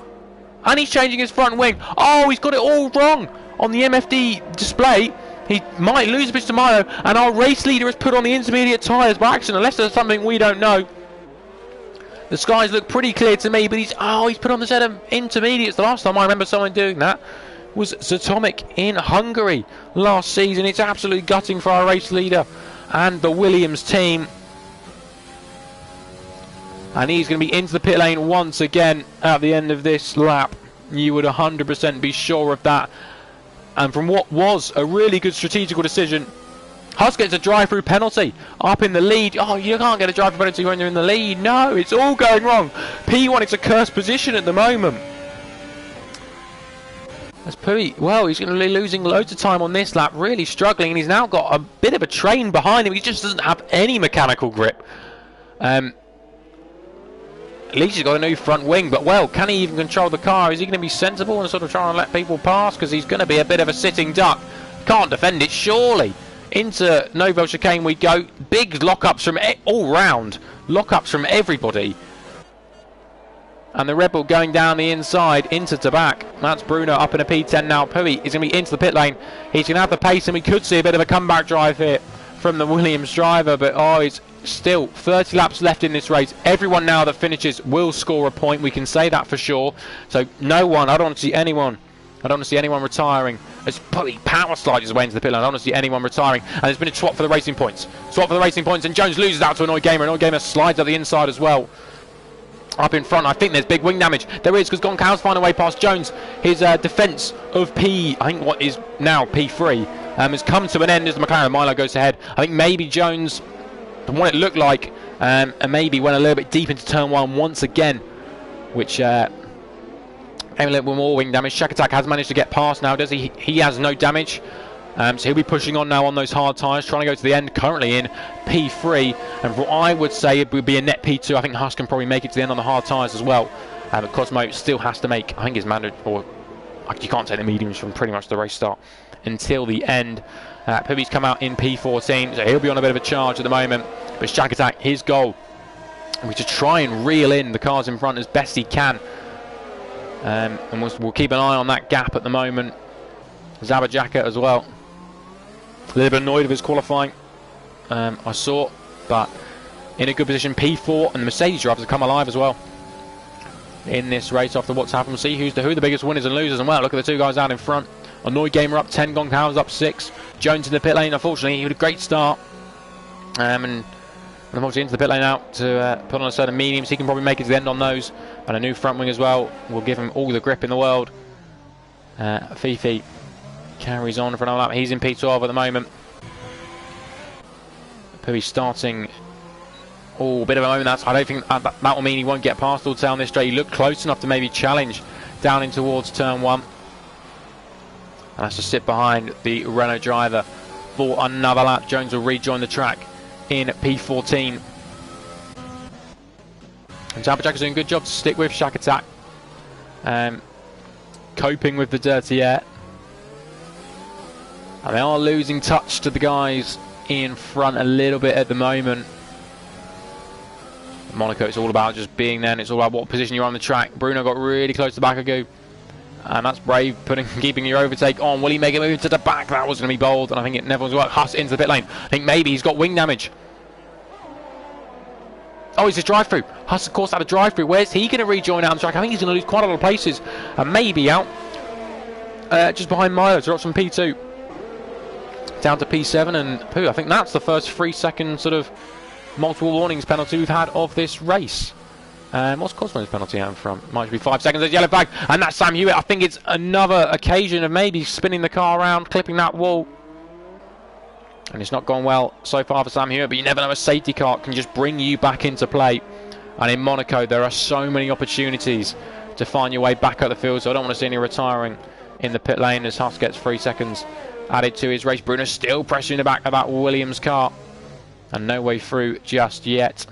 And he's changing his front wing. Oh, he's got it all wrong on the MFD display. He might lose a bit to Milo, and our race leader has put on the intermediate tyres by accident, unless there's something we don't know. The skies look pretty clear to me, but he's put on the set of intermediates. The last time I remember someone doing that was Zatomic in Hungary last season. It's absolutely gutting for our race leader and the Williams team. And he's going to be into the pit lane once again at the end of this lap. You would 100% be sure of that. And from what was a really good strategical decision, Huss gets a drive-through penalty up in the lead. Oh, you can't get a drive-through penalty when you're in the lead. No, it's all going wrong. P1, it's a cursed position at the moment. As Pui, well, he's going to be losing loads of time on this lap, really struggling, and he's now got a bit of a train behind him. He just doesn't have any mechanical grip. At least he's got a new front wing, but well, can he even control the car? Is he going to be sensible and sort of try and let people pass? Because he's going to be a bit of a sitting duck. Can't defend it, surely. Into Novo chicane we go. Big lockups from all round. Lockups from everybody. And the Red Bull going down the inside into Tabac. That's Bruno up in a P10 now. Pui is going to be into the pit lane. He's going to have the pace, and we could see a bit of a comeback drive here from the Williams driver. But oh, it's still 30 laps left in this race. Everyone now that finishes will score a point. We can say that for sure. So no one, I don't want to see anyone. I don't want to see anyone retiring. As Pui power slides his way into the pit lane. I don't want to see anyone retiring. And there's been a swap for the racing points. Swap for the racing points, and Jones loses out to Annoy Gamer. Annoy Gamer slides up the inside as well. Up in front, I think there's big wing damage. There is, because Goncalves find a way past Jones. His defence of I think what is now P3, has come to an end as the McLaren. Milo goes ahead. I think maybe Jones, from what it looked like, and maybe went a little bit deep into turn 1 once again, which came a little bit more wing damage. Shakatak has managed to get past now, does he? He has no damage. So he'll be pushing on now on those hard tyres, trying to go to the end, currently in P3. And for I would say it would be a net P2. I think Huss can probably make it to the end on the hard tyres as well. But Cosmo still has to make, I think his mandatory, or you can't take the mediums from pretty much the race start until the end. Pui's come out in P14, so he'll be on a bit of a charge at the moment. But Shakatak, his goal, was to try and reel in the cars in front as best he can. And we'll keep an eye on that gap at the moment. Zabajaka as well. A little bit annoyed with his qualifying, I saw, but in a good position. P4, and the Mercedes drivers have come alive as well in this race after what's happened. We'll see who the biggest winners and losers. And well, look at the two guys out in front. Annoy Gamer up 10, Goncalves up 6. Jones in the pit lane. Unfortunately, he had a great start, and unfortunately into the pit lane out to put on a set of mediums. He can probably make it to the end on those, and a new front wing as well will give him all the grip in the world. Fifi carries on for another lap. He's in P12 at the moment. Pui starting. Oh, a bit of a moment. I don't think that will mean he won't get past all down this straight. He looked close enough to maybe challenge down in towards turn 1. And has to sit behind the Renault driver for another lap. Jones will rejoin the track in P14. And Zabajak is doing a good job to stick with Shakatak. Coping with the dirty air. And they are losing touch to the guys in front a little bit at the moment. Monaco, it's all about just being there, and it's all about what position you're on the track. Bruno got really close to Bakagu, and that's brave, keeping your overtake on. Will he make a move to the back? That was going to be bold, and I think it never was work. Huss into the pit lane. I think maybe he's got wing damage. Oh, it's a drive-through. Huss, of course, had a drive-through. Where's he going to rejoin out on the track? I think he's going to lose quite a lot of places, and maybe out just behind Milo, drops from P2 down to P7, and Pui, I think that's the first 3-second sort of multiple warnings penalty we've had of this race. What's Cosmo's penalty out from? Might be 5 seconds. There's yellow flag, and that's Sam Hewitt. I think it's another occasion of maybe spinning the car around, clipping that wall. And it's not gone well so far for Sam Hewitt, but you never know, a safety car can just bring you back into play. And in Monaco, there are so many opportunities to find your way back up the field, so I don't want to see any retiring in the pit lane as Huss gets 3 seconds added to his race. Bruno still pressing the back of that Williams car, and no way through just yet.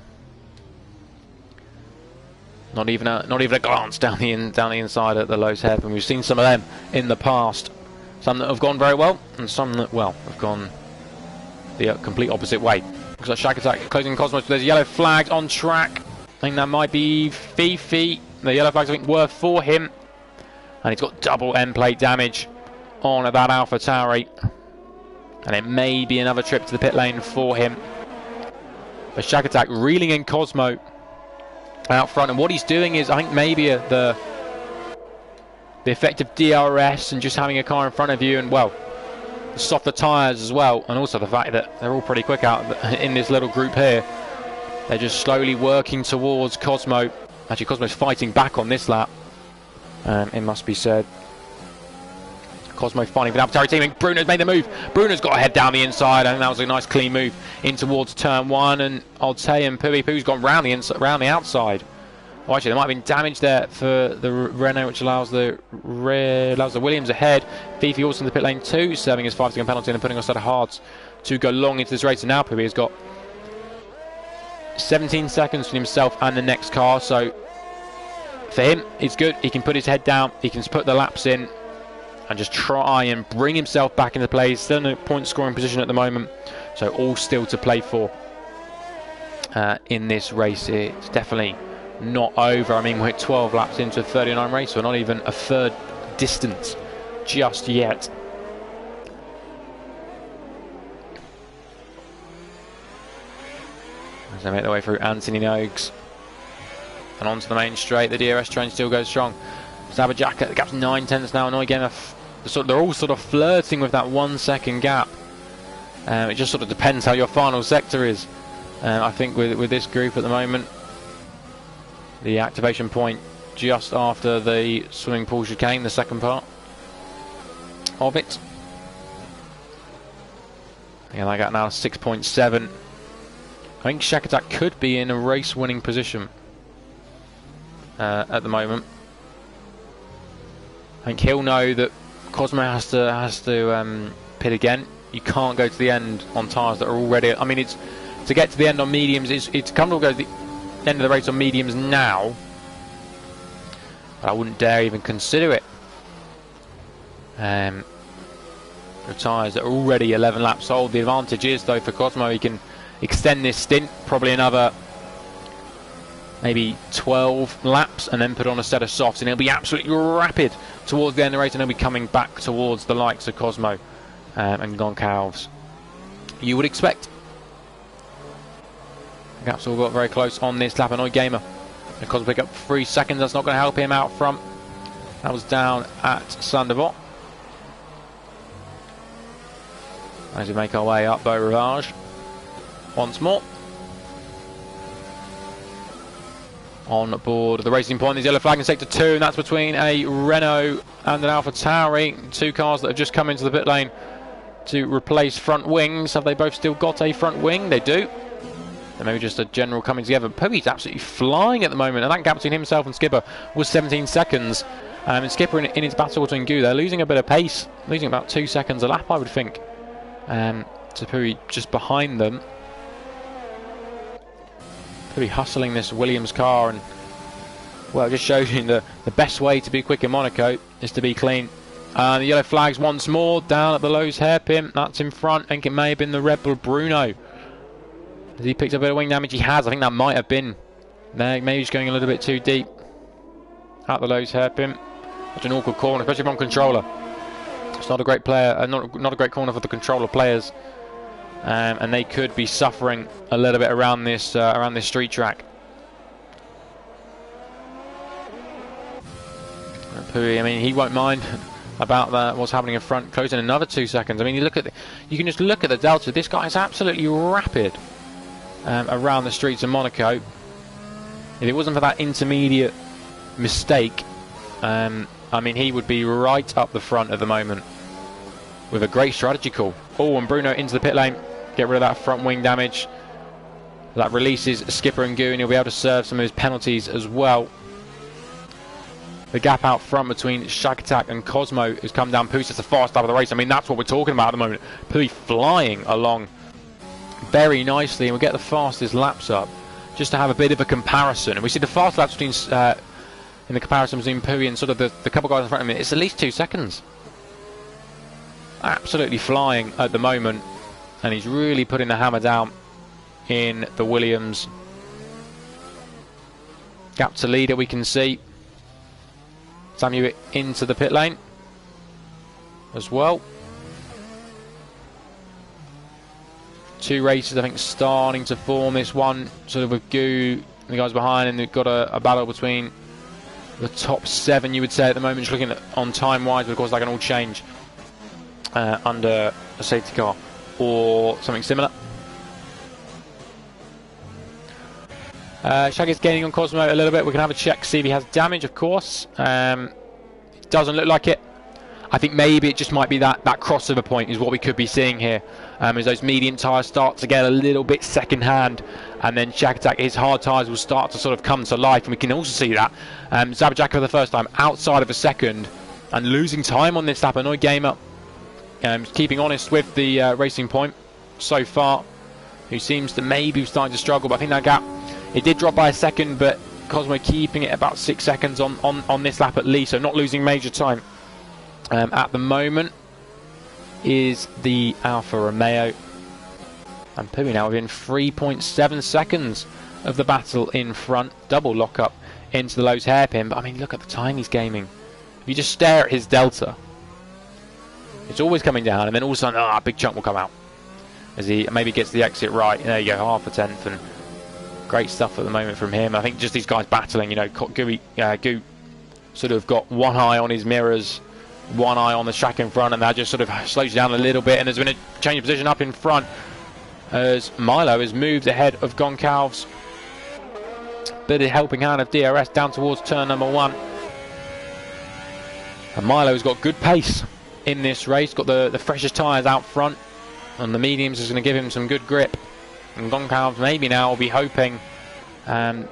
Not even a glance down the inside at the Lowe's hairpin. We've seen some of them in the past. Some that have gone very well, and some that, well, have gone the complete opposite way. Looks like Shack Attack closing Cosmos. There's yellow flags on track. I think that might be Fifi. The yellow flags, I think, were for him. And he's got double end plate damage on that Alpha Tauri. And it may be another trip to the pit lane for him. But Shack Attack reeling in Cosmo out front. And what he's doing is, I think, maybe the effect of DRS and just having a car in front of you, and, well, the softer tyres as well. And also the fact that they're all pretty quick out in this little group here. They're just slowly working towards Cosmo. Actually, Cosmo's fighting back on this lap, it must be said. Cosmo fighting for the AlphaTauri team, and Bruno's made the move. Bruno's got a head down the inside. I think that was a nice clean move in towards turn 1, and Olte and Poo's gone round the outside. Oh, actually, there might have been damage there for the Renault, which allows the Williams ahead. Fifi also in the pit lane too, serving his 5-second penalty and putting us at a hard to go long into this race. And now Poo has got 17 seconds for himself and the next car, so for him it's good. He can put his head down, he can put the laps in and just try and bring himself back into play. He's still in a point scoring position at the moment, so all still to play for in this race. It's definitely not over. I mean, we're 12 laps into a 39 race, so we're not even a third distance just yet. As they make their way through Anthony Noakes and onto the main straight, the DRS train still goes strong. Sabajaka, the gap's 9 tenths now. And again, they're all sort of flirting with that 1 second gap. It just sort of depends how your final sector is. I think with this group at the moment, the activation point just after the swimming pool chicane, the second part of it. Yeah, they got now 6.7. I think Shack Attack could be in a race-winning position at the moment. I think he'll know that Cosmo has to pit again. You can't go to the end on tyres that are already. I mean, it's to get to the end on mediums. It's comfortable to go to the end of the race on mediums now, but I wouldn't dare even consider it. The tyres that are already 11 laps old. The advantage is, though, for Cosmo, he can extend this stint probably another maybe 12 laps and then put on a set of softs, and he'll be absolutely rapid towards the end of the race, and he'll be coming back towards the likes of Cosmo and Goncalves. You would expect. Gaps all got very close on this lap. Annoyed Gamer, and Cosmo pick up 3 seconds. That's not going to help him out front. That was down at Sandevot. As we make our way up Beau Rivage once more. On board the racing point, there's yellow flag in sector 2, and that's between a Renault and an Alpha Tauri. Two cars that have just come into the pit lane to replace front wings. Have they both still got a front wing? They do. And maybe just a general coming together. Poey's absolutely flying at the moment, and that gap between himself and Skipper was 17 seconds. And Skipper in his battle between Gu, they're losing a bit of pace, losing about 2 seconds a lap, I would think. To Poey just behind them. Poey hustling this Williams car, and well, it just shows you the best way to be quick in Monaco is to be clean. The yellow flags once more down at the Lowe's hairpin. That's in front. I think it may have been the Red Bull Bruno. Has he picked up a bit of wing damage? He has. I think that might have been. Maybe he's going a little bit too deep at the Lowe's hairpin. Such an awkward corner, especially from controller. It's not a great player, not a great corner for the controller players, and they could be suffering a little bit around this street track. Poey, I mean, he won't mind about what's happening in front. Closing another 2 seconds. I mean, you can just look at the delta. This guy is absolutely rapid around the streets of Monaco. If it wasn't for that intermediate mistake, I mean, he would be right up the front at the moment with a great strategy call. Oh, and Bruno into the pit lane. Get rid of that front wing damage. That releases Skipper and Goo, and he'll be able to serve some of his penalties as well. The gap out front between Shag Attack and Cosmo has come down. Pu's the fast lap of the race. I mean, that's what we're talking about at the moment. Pui flying along very nicely, and we'll get the fastest laps up just to have a bit of a comparison. And we see the fast laps between in the comparison between Pui and sort of the couple guys in front of him. It's at least 2 seconds. Absolutely flying at the moment, and he's really putting the hammer down in the Williams. Gap to leader, we can see. Samu into the pit lane as well. 2 races, I think, starting to form. This one sort of with Goo and the guys behind, and they've got a battle between the top 7, you would say, at the moment. Just looking at on time-wise, but of course that can all change under a safety car or something similar. Shaggy's gaining on Cosmo a little bit. We can have a check, see if he has damage, of course. It doesn't look like it. I think maybe it just might be that crossover point is what we could be seeing here, as those medium tyres start to get a little bit second hand, and then Shag Attack, his hard tyres will start to sort of come to life, and we can also see that Zabajaka for the first time outside of a second and losing time on this lap. Annoyed Gamer keeping honest with the racing point so far, who seems to maybe be starting to struggle, but I think that gap, it did drop by a second, but Cosmo keeping it about 6 seconds on this lap at least, so not losing major time. At the moment is the Alfa Romeo, and Pui now within 3.7 seconds of the battle in front. Double lock up into the Lowe's hairpin, but I mean, look at the time he's gaming. If you just stare at his delta, it's always coming down, and then all of a sudden, a big chunk will come out as he maybe gets the exit right. There you go, half a tenth, and great stuff at the moment from him. I think just these guys battling, you know, Goo sort of got one eye on his mirrors, one eye on the track in front, and that just sort of slows you down a little bit, and there's been a change of position up in front as Milo has moved ahead of Goncalves. Bit of helping hand of DRS down towards turn number 1. And Milo's got good pace in this race, got the freshest tyres out front, and the mediums is going to give him some good grip. And Goncalves maybe now will be hoping that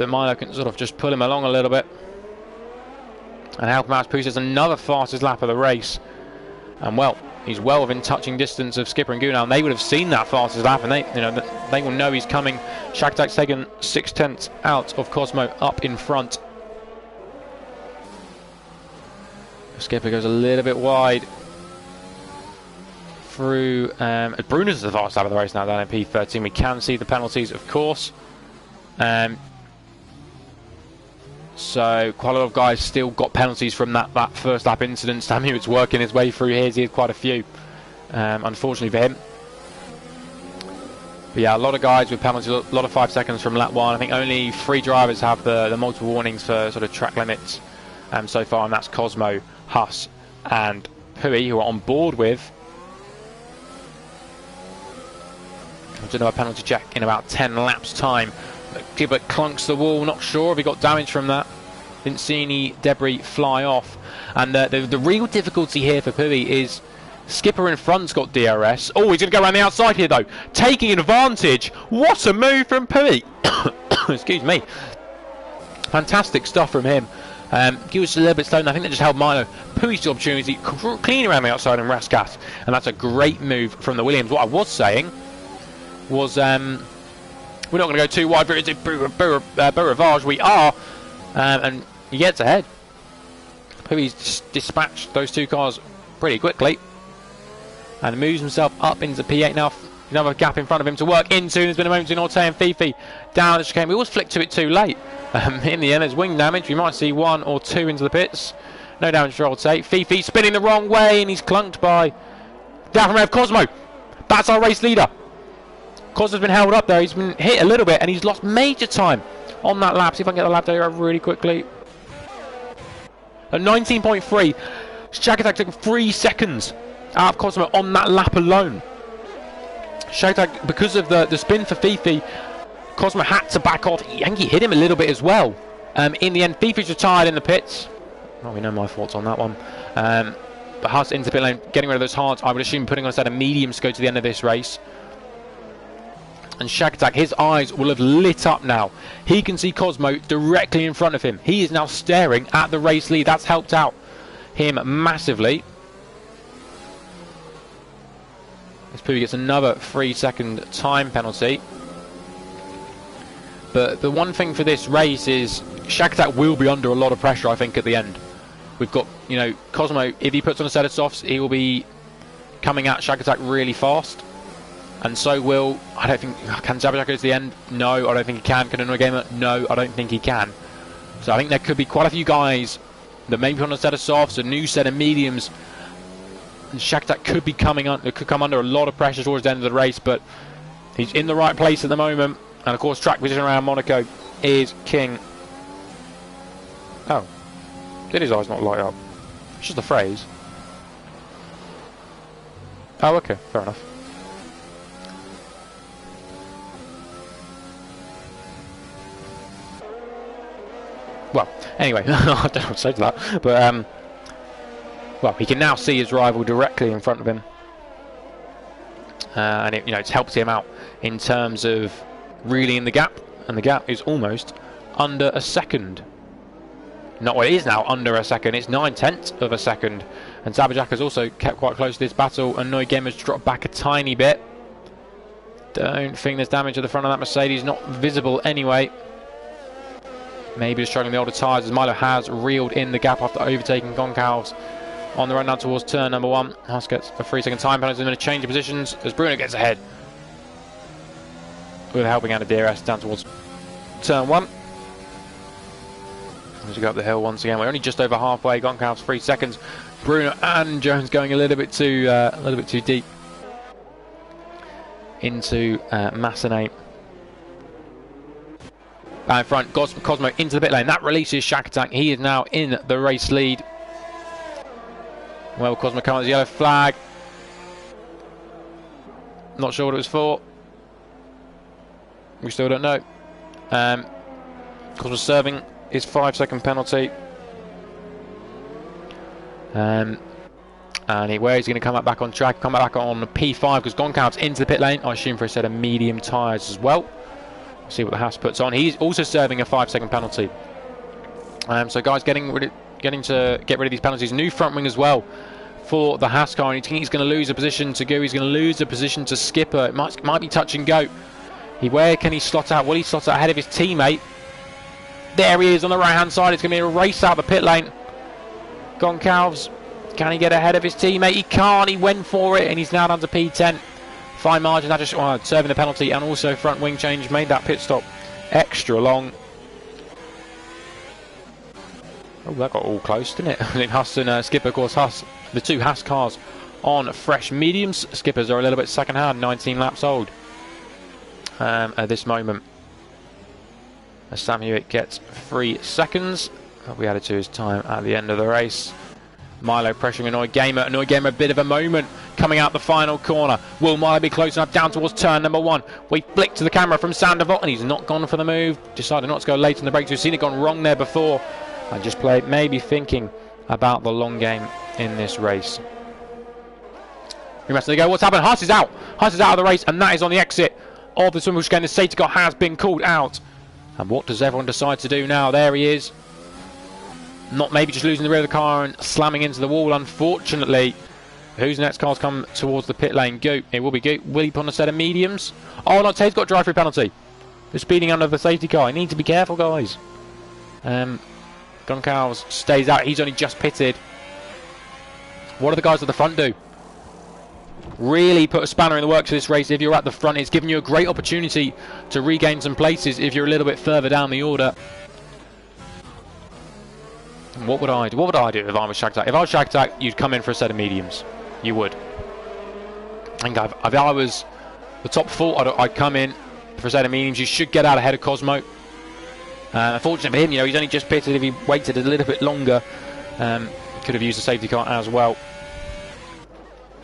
Milo can sort of just pull him along a little bit and help him out. Pusa's another fastest lap of the race, and well, he's well within touching distance of Skipper and Goo now, and they would have seen that fastest lap, and they will know he's coming. Shag Attack's taken 6/10 out of Cosmo up in front. Skipper goes a little bit wide through. Bruner's the fastest lap of the race now down in P13. We can see the penalties, of course. So quite a lot of guys still got penalties from that first lap incident. Samuel's working his way through his. He had quite a few, unfortunately for him. But yeah, a lot of guys with penalties, a lot of 5 seconds from lap 1. I think only 3 drivers have the multiple warnings for sort of track limits so far, and that's Cosmo, Huss and Pui, who are on board with. I'll do a penalty check in about 10 laps time. Gilbert clunks the wall, not sure if he got damage from that. Didn't see any debris fly off. And the real difficulty here for Pui is Skipper in front's got DRS. Oh, he's going to go around the outside here though, taking advantage. What a move from Pui. Excuse me. Fantastic stuff from him. He was a little bit slow, and I think that just held Milo. Pui's opportunity clean around the outside in Raskas, and that's a great move from the Williams. What I was saying was we're not going to go too wide for it. It's Beaurivage. We are, and he gets ahead. Pui's dispatched those 2 cars pretty quickly and moves himself up into P8 now. Another gap in front of him to work into. There's been a moment in Orte and Fifi down the chicane. We always flick to it too late. In the end, there's wing damage. We might see 1 or 2 into the pits. No damage for Orte. Fifi spinning the wrong way, and he's clunked by Davramev Cosmo. That's our race leader. Cosmo's been held up there. He's been hit a little bit, and he's lost major time on that lap. See if I can get the lap data really quickly. At 19.3, Shag Attack took 3 seconds out of Cosmo on that lap alone. Shag Attack, because of the spin for Fifi, Cosmo had to back off. I think he hit him a little bit as well. In the end, Fifi's retired in the pits. Well, we know my thoughts on that one. But Huss into pit lane, getting rid of those hards. I would assume putting on a set of mediums to go to the end of this race. And Shagatak, his eyes will have lit up now. He can see Cosmo directly in front of him. He is now staring at the race lead. That's helped out him massively. This Pooh gets another 3-second time penalty. But the one thing for this race is Shagatak will be under a lot of pressure, I think, at the end. We've got, you know, Cosmo, if he puts on a set of softs, he will be coming at Shagatak really fast. And so will, I don't think, can Zabajak go to the end? No, I don't think he can. Can Annoy Gamer? No, I don't think he can. So I think there could be quite a few guys that maybe on a set of softs, a new set of mediums. And Shagatak could be coming on, could come under a lot of pressure towards the end of the race, but he's in the right place at the moment. And of course, track position around Monaco is king. Oh, did his eyes not light up? It's just a phrase. Oh, okay, fair enough. Well, anyway, I don't know what to say to that, but well, he can now see his rival directly in front of him, and it, you know, it's helped him out in terms of really in the gap, and the gap is almost under a second. Not what it is now, under a second. It's 9/10 of a second, and Zabajak has also kept quite close to this battle. And Noigamer's dropped back a tiny bit. Don't think there's damage at the front of that Mercedes, not visible anyway. Maybe just struggling the older tyres as Milo has reeled in the gap after overtaking Goncalves on the run down towards turn number 1. Haas gets a 3-second time penalty. He's going to change of positions as Bruno gets ahead with helping out of DRS down towards turn 1. As we go up the hill once again, we're only just over halfway. Goncalves 3 seconds. Bruno and Jones going a little bit too deep into Massenet. In front, Cosmo into the pit lane. That releases Shagatak. He is now in the race lead. Well, Cosmo comes with the yellow flag. Not sure what it was for. We still don't know. Cosmo serving his 5-second penalty. And where he's going to come back on track, come back on P5 because Goncalves into the pit lane. I assume for a set of medium tyres as well. See what the Haas puts on. He's also serving a 5-second penalty. So guys, getting to get rid of these penalties. New front wing as well for the Haas car. And he's going to lose a position to go. He's going to lose a position to Skipper. It might be touch and go. Where can he slot out? Will he slot out ahead of his teammate? There he is on the right hand side. It's going to be a race out the pit lane. Goncalves, can he get ahead of his teammate? He can't. He went for it and he's now down to P10. Fine margin, that just serving the penalty, and also front wing change made that pit stop extra long. Oh, that got all close, didn't it? I think Haas and Skipper, of course, Haas, the two Haas cars on fresh mediums. Skippers are a little bit second hand, 19 laps old at this moment. As Sam Hewitt gets 3 seconds, that'll be added to his time at the end of the race. Milo pressuring Annoy Gamer. Annoy Gamer, a bit of a moment coming out the final corner. Will Milo be close enough down towards turn number 1? We flick to the camera from Sandoval, and he's not gone for the move. Decided not to go late in the break. We've seen it gone wrong there before. And just played, maybe thinking about the long game in this race. They go. What's happened? Haas is out. Haas is out of the race, and that is on the exit of the swim game. The safety car has been called out. And what does everyone decide to do now? There he is. Not maybe just losing the rear of the car and slamming into the wall, unfortunately. Whose next car's come towards the pit lane? Goop. It will be Goop. Will he put on a set of mediums? Oh, no, Ted's got a drive-through penalty. They're speeding under the safety car. You need to be careful, guys. Goncalves stays out. He's only just pitted. What do the guys at the front do? Really put a spanner in the works of this race. If you're at the front, it's given you a great opportunity to regain some places if you're a little bit further down the order. What would I do? What would I do if I was Shagatak? If I was Shagatak, you'd come in for a set of mediums. You would. I think if I was the top 4, I'd come in for a set of mediums. You should get out ahead of Cosmo. Unfortunately for him, you know, he's only just pitted. If he waited a little bit longer, could have used the safety car as well.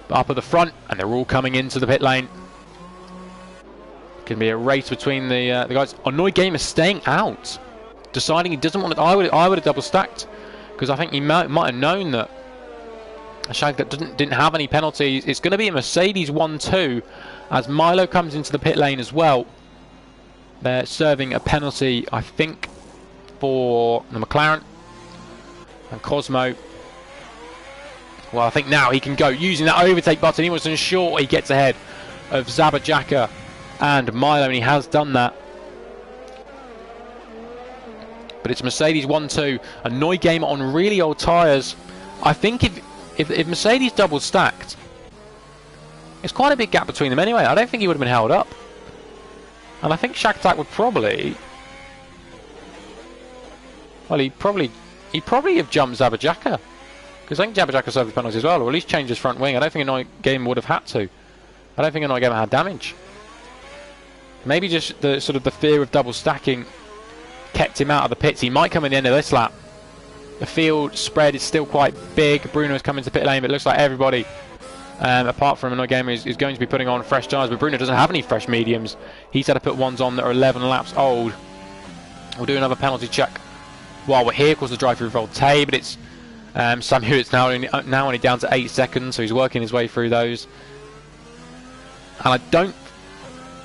But up at the front, and they're all coming into the pit lane. Can be a race between the guys. Annoy Gamer staying out, deciding he doesn't want it. I would have double stacked, because I think he might have known that A shag that didn't have any penalties. It's going to be a Mercedes 1-2 as Milo comes into the pit lane as well. They're serving a penalty, I think, for the McLaren. And Cosmo, well, I think now he can go using that overtake button. He was ensure he gets ahead of Zabajaka and Milo, and he has done that. But it's Mercedes 1-2, a Neu game on really old tyres. I think if Mercedes double stacked, it's quite a big gap between them anyway. I don't think he would have been held up. And I think Shakhtar would probably, well, he'd probably have jumped Zabajaka, because I think Zabajaka served the penalty as well, or at least changed his front wing. I don't think a Neu game would have had to. I don't think a Neu game had damage. Maybe just the sort of the fear of double stacking kept him out of the pits. He might come in the end of this lap. The field spread is still quite big. Bruno's coming to pit lane, but it looks like everybody, apart from a Neu gamer, is going to be putting on fresh tyres. But Bruno doesn't have any fresh mediums. He's had to put ones on that are 11 laps old. We'll do another penalty check while we're here. Of course, the drive-through Volte, but it's Sam Hewitt's now only down to 8 seconds, so he's working his way through those. And I don't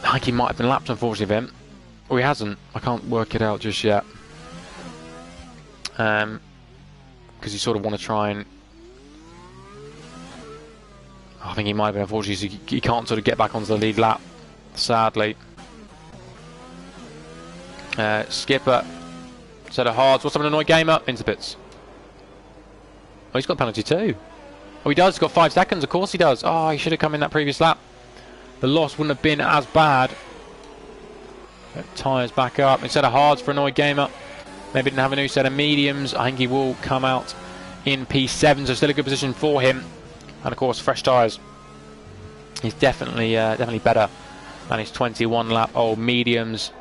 think he might have been lapped, unfortunately, for him. Or he hasn't. I can't work it out just yet. Because you sort of want to try and... I think he might have been, unfortunately, so he can't sort of get back onto the lead lap, sadly. Skipper, set of hards. What's up in a Neu gamer? Into pits. Oh, he's got a penalty too. Oh, he does. He's got 5 seconds. Of course he does. Oh, he should have come in that previous lap. The loss wouldn't have been as bad. Tyres back up. Instead of hards for a Neu gamer. Maybe didn't have a new set of mediums. I think he will come out in P7, so still a good position for him. And of course, fresh tyres. He's definitely better than his 21 lap old mediums.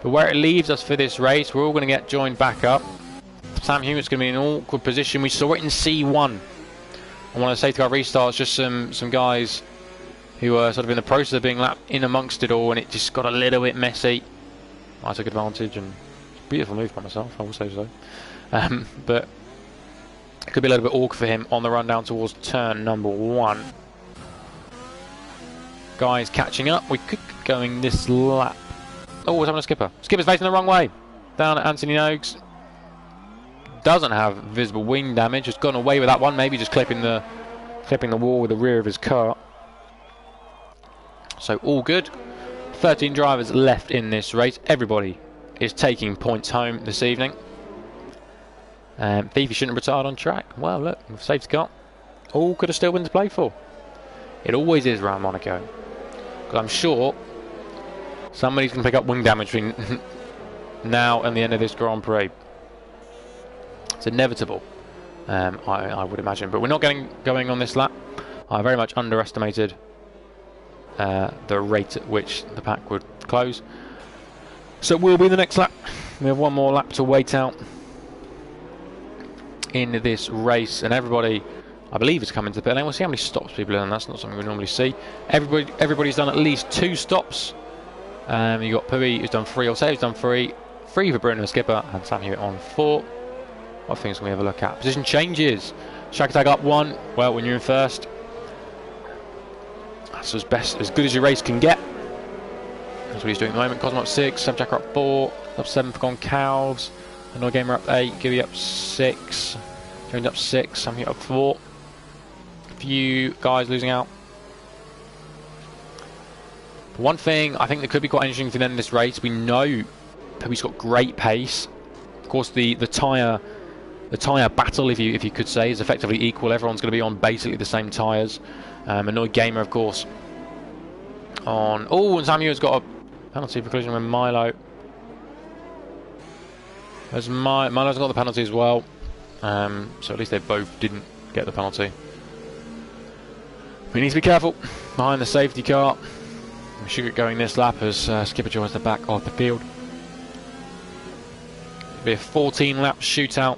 But where it leaves us for this race, we're all going to get joined back up. Sam Hewitt's going to be in an awkward position. We saw it in C1. On one of the safety car restarts, just some guys who were sort of in the process of being lapped in amongst it all, and it just got a little bit messy. I took advantage, and beautiful move by myself, I will say so. But it could be a little bit awkward for him on the run down towards turn number 1. Guys catching up. We could be going this lap. Oh, what's happening to Skipper? Skipper's facing the wrong way. Down at Anthony Noakes. Doesn't have visible wing damage. Has gone away with that one. Maybe just clipping the wall with the rear of his car. So all good. 13 drivers left in this race. Everybody is taking points home this evening. Fifi shouldn't have retired on track. Well, look, with safety car, all could have still been to play for. It always is around Monaco. Because I'm sure somebody's going to pick up wing damage between now and the end of this Grand Prix. It's inevitable, I would imagine. But we're not going on this lap. I very much underestimated the rate at which the pack would close. So we'll be the next lap. We have one more lap to wait out in this race, and everybody, I believe, is coming to the pit lane. We'll see how many stops people are in. That's not something we normally see. Everybody's done at least 2 stops. You got Pui, who's done 3, or say who's done 3. 3 for Bruno and Skipper, and Sam Hewitt on 4. What things can we have a look at? Position changes. Shakhtar up 1. Well, when you're in first, that's as good as your race can get. That's what he's doing at the moment. Cosmo up 6, Sabjaka up 4, up 7 for Goncalves. Another gamer up 8, Gilly up 6, Jones up 6, Sam Hewitt up 4. A few guys losing out. But one thing I think that could be quite interesting for the end of this race, we know Pui's got great pace. Of course, the tyre battle, if you could say, is effectively equal. Everyone's going to be on basically the same tyres. Annoy Gamer, of course, on... Oh, and Sam Hewitt's got a penalty for collision with Milo. Milo's got the penalty as well. So at least they both didn't get the penalty. We need to be careful behind the safety car. We should get going this lap as Skipper joins the back of the field. It'll be a 14-lap shootout.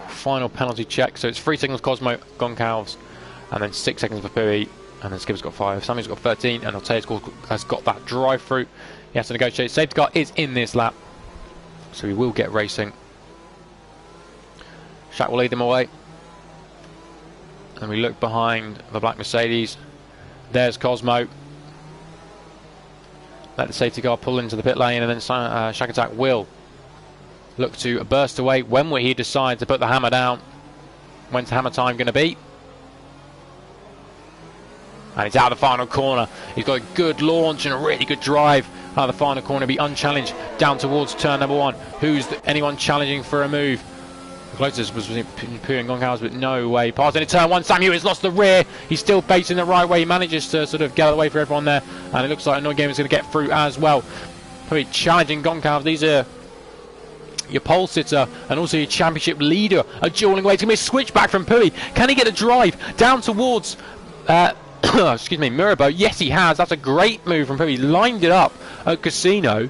Final penalty check. So it's 3 seconds Cosmo, Goncalves, and then 6 seconds for Pui, and then Skipper's got 5. Sammy's got 13, and Ortega's has got that drive-through. He has to negotiate. Safety car is in this lap, so we will get racing. Shaq will lead them away. And we look behind the black Mercedes. There's Cosmo. Let the safety car pull into the pit lane, and then Shack Attack will look to burst away when he decides to put the hammer down. When's hammer time going to be? And it's out of the final corner. He's got a good launch and a really good drive out of the final corner. Be unchallenged down towards turn number 1. Anyone challenging for a move? The closest was Pooh and Goncalves, but no way. Passing into turn 1. Sam Hewitt's lost the rear. He's still facing the right way. He manages to sort of get away for everyone there. And it looks like Annoy Game is going to get through as well. Pooh challenging Goncalves. These are your pole sitter and also your championship leader are dueling away. It's going to be a switchback from Pooh. Can he get a drive down towards excuse me, Mirabeau? Yes, he has. That's a great move from Pooh. He lined it up at Casino.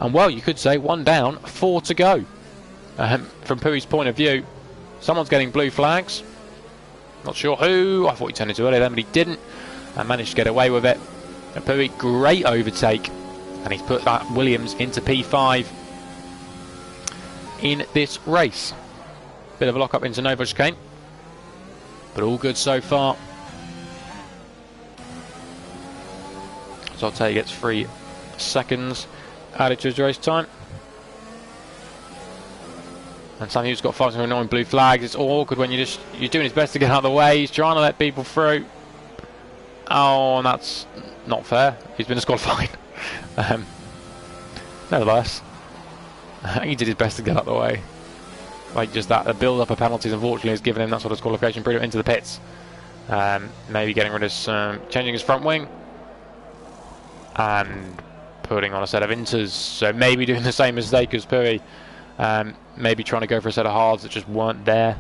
And well, you could say 1 down, 4 to go. From Pooh's point of view, someone's getting blue flags. Not sure who. I thought he turned into earlier then, but he didn't. And managed to get away with it. And Pooh, great overtake. And he's put that Williams into P5 in this race. Bit of a lock-up into Nova Chicane, but all good so far. So I'll tell you, gets 3 seconds added to his race time. And Sam Hughes got 5 annoying blue flags. It's awkward when you're doing his best to get out of the way. He's trying to let people through. Oh, and that's not fair. He's been disqualified. Nevertheless, he did his best to get out of the way. Like just that, the build-up of penalties, unfortunately, has given him that sort of disqualification, bringing him into the pits. Maybe getting rid of changing his front wing and putting on a set of inters. So maybe doing the same mistake as Pui. Maybe trying to go for a set of hards that just weren't there,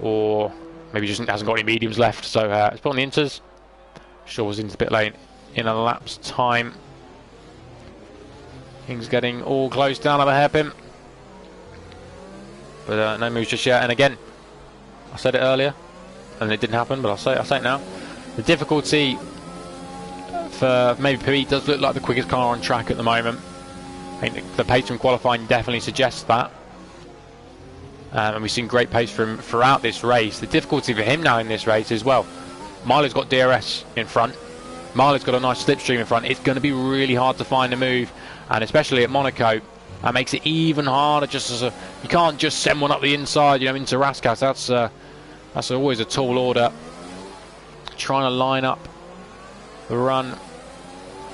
or maybe just hasn't got any mediums left. So it's put on the inters. Shaw was into the pit lane in a lapse time. Things getting all close down at the hairpin, but no moves just yet. And again, I said it earlier, and it didn't happen, but I'll say it now. The difficulty for maybe Pui does look like the quickest car on track at the moment. I think the pace from qualifying definitely suggests that. And we've seen great pace from throughout this race. The difficulty for him now in this race is, well, Marlo's got DRS in front. Marlo's got a nice slipstream in front. It's going to be really hard to find a move. And especially at Monaco, that makes it even harder. Just as you can't just send one up the inside, you know, into Raskas. That's always a tall order. Trying to line up the run.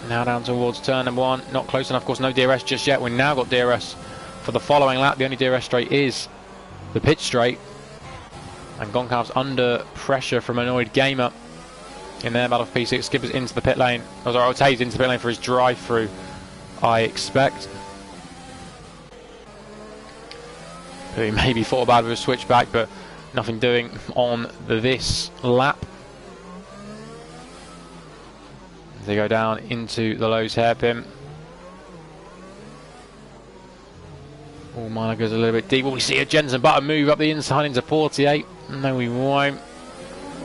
Now down towards turn number 1. Not close enough. Of course, no DRS just yet. We've now got DRS for the following lap. The only DRS straight is the pit straight. And Goncalves under pressure from Annoyed Gamer in their battle for P6. Skippers into the pit lane. Oh, sorry, Ortez into the pit lane for his drive-through, I expect. He maybe thought about it with a switchback, but nothing doing on this lap. They go down into the Lowe's hairpin. Oh, Minor goes a little bit deep. We see a Jensen Button move up the inside into 48. No, we won't.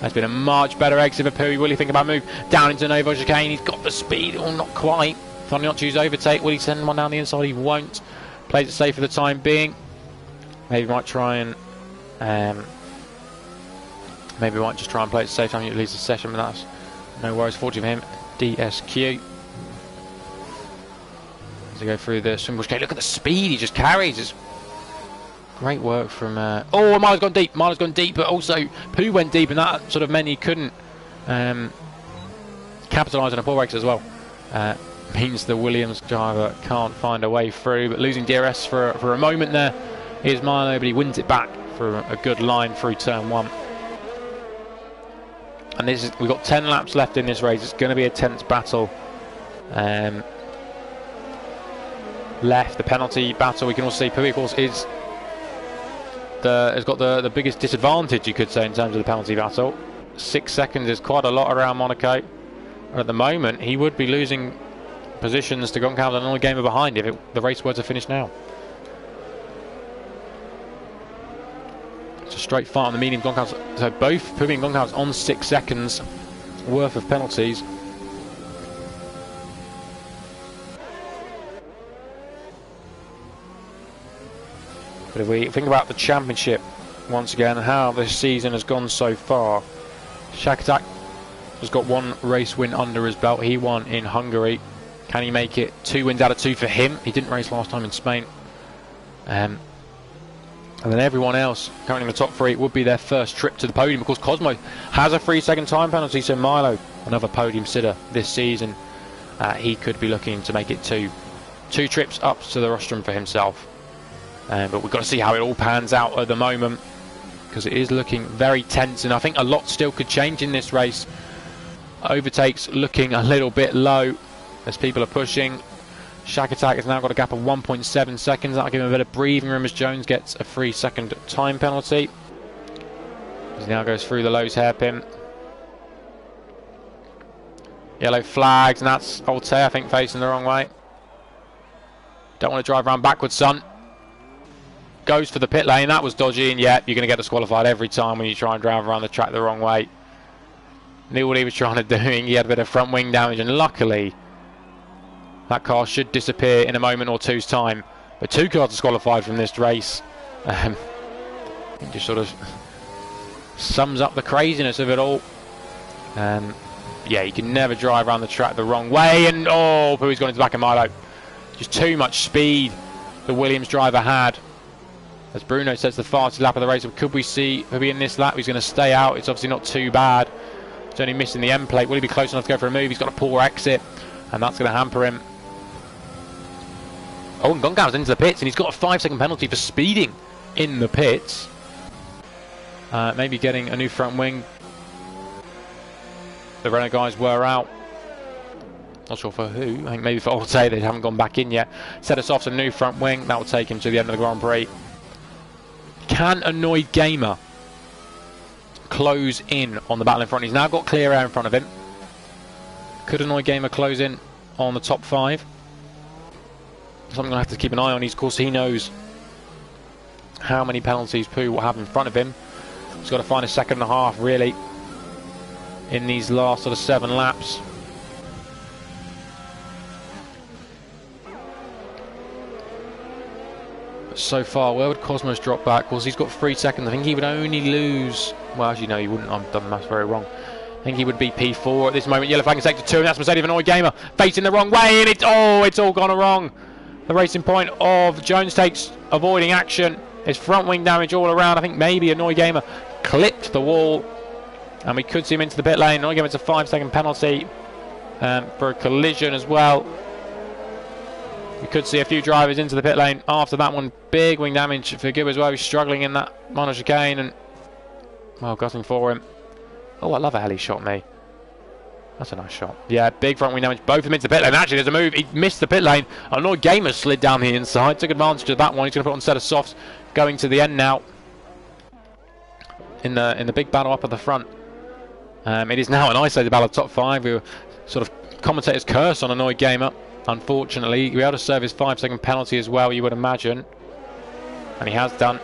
That's been a much better exit for Pui. Will he think about move down into Nova Chicane? He's got the speed, or not quite. Finally not choose overtake. Will he send one down the inside? He won't. Plays it safe for the time being. Maybe might try and maybe might just try and play it safe. Time he leaves the session, but that's no worries. Fortune for him. DSQ. As they go through the swing bush gate, look at the speed he just carries. It's great work from. Oh, Marlo's gone deep. Marlo's gone deep, but also Pooh went deep, and that sort of meant he couldn't capitalise on a poor race as well. Means the Williams driver can't find a way through, but losing DRS for a moment there is Marlo, but he wins it back for a good line through turn 1. And we've got 10 laps left in this race. It's going to be a tense battle. Left, the penalty battle. We can also see Pui, of course, has got the biggest disadvantage, you could say, in terms of the penalty battle. 6 seconds is quite a lot around Monaco. And at the moment, he would be losing positions to Goncalves and only gamer behind if the race were to finish now. It's a straight fight on the medium. Goncalves, so both Pui and Goncalves on 6 seconds worth of penalties. But if we think about the championship once again how this season has gone so far. Shakhtar has got 1 race win under his belt. He won in Hungary. Can he make it 2 wins out of 2 for him? He didn't race last time in Spain. And then everyone else currently in the top 3 would be their first trip to the podium. Of course, Cosmo has a 3-second time penalty, so Milo, another podium sitter this season, he could be looking to make it 2 trips up to the rostrum for himself. But we've got to see how it all pans out at the moment, because it is looking very tense, and I think a lot still could change in this race. Overtakes looking a little bit low as people are pushing. Shakhtar has now got a gap of 1.7 seconds. That'll give him a bit of breathing room as Jones gets a 3-second time penalty. He now goes through the Lowe's hairpin. Yellow flags, and that's Altair, I think, facing the wrong way. Don't want to drive around backwards, son. Goes for the pit lane. That was dodgy, and yeah, you're going to get disqualified every time when you try and drive around the track the wrong way. Knew what he was trying to do. He had a bit of front wing damage, and luckily that car should disappear in a moment or two's time. But 2 cars disqualified from this race. It just sort of sums up the craziness of it all. Yeah, you can never drive around the track the wrong way. And oh, Pui's gone into the back of Milo. Just too much speed the Williams driver had. As Bruno says, the fastest lap of the race. Could we see Pui in this lap? He's going to stay out. It's obviously not too bad. It's only missing the end plate. Will he be close enough to go for a move? He's got a poor exit, and that's going to hamper him. Oh, and Goncalves into the pits, and he's got a 5-second penalty for speeding in the pits. Maybe getting a new front wing. The Renault guys were out. Not sure for who. I think maybe for Altair. They haven't gone back in yet. Set us off to a new front wing. That will take him to the end of the Grand Prix. Can Annoyed Gamer close in on the battle in front? He's now got clear air in front of him. Could Annoyed Gamer close in on the top 5? Something I have to keep an eye on. Of course, he knows how many penalties Pui will have in front of him. He's got to find a 2.5 really in these last sort of 7 laps. But so far, where would Cosmos drop back? Of course, he's got 3 seconds. I think he would only lose. Well, actually, no, he wouldn't. I've done the maths very wrong. I think he would be P4 at this moment. Yellow flag in sector 2, and that's Mercedes Annoyed Gamer facing the wrong way, and it's all gone wrong. The racing point of Jones takes avoiding action. His front wing damage all around. I think maybe Annoyed Gamer clipped the wall, and we could see him into the pit lane. Annoyed Gamer, it's a 5-second penalty for a collision as well. We could see a few drivers into the pit lane after that one. Big wing damage for Gibb as well. He's struggling in that minor chicane, and well, gutting for him. Oh, I love how he shot me. That's a nice shot. Yeah, big front wing damage. Both of them into the pit lane. Actually, there's a move. He missed the pit lane. Annoyed Gamer slid down the inside. Took advantage of that one. He's going to put on a set of softs. Going to the end now. In the big battle up at the front. It is now an isolated battle of top 5. We were sort of commentators curse on Annoyed Gamer. Unfortunately, he'll be able to serve his 5-second penalty as well, you would imagine. And he has done.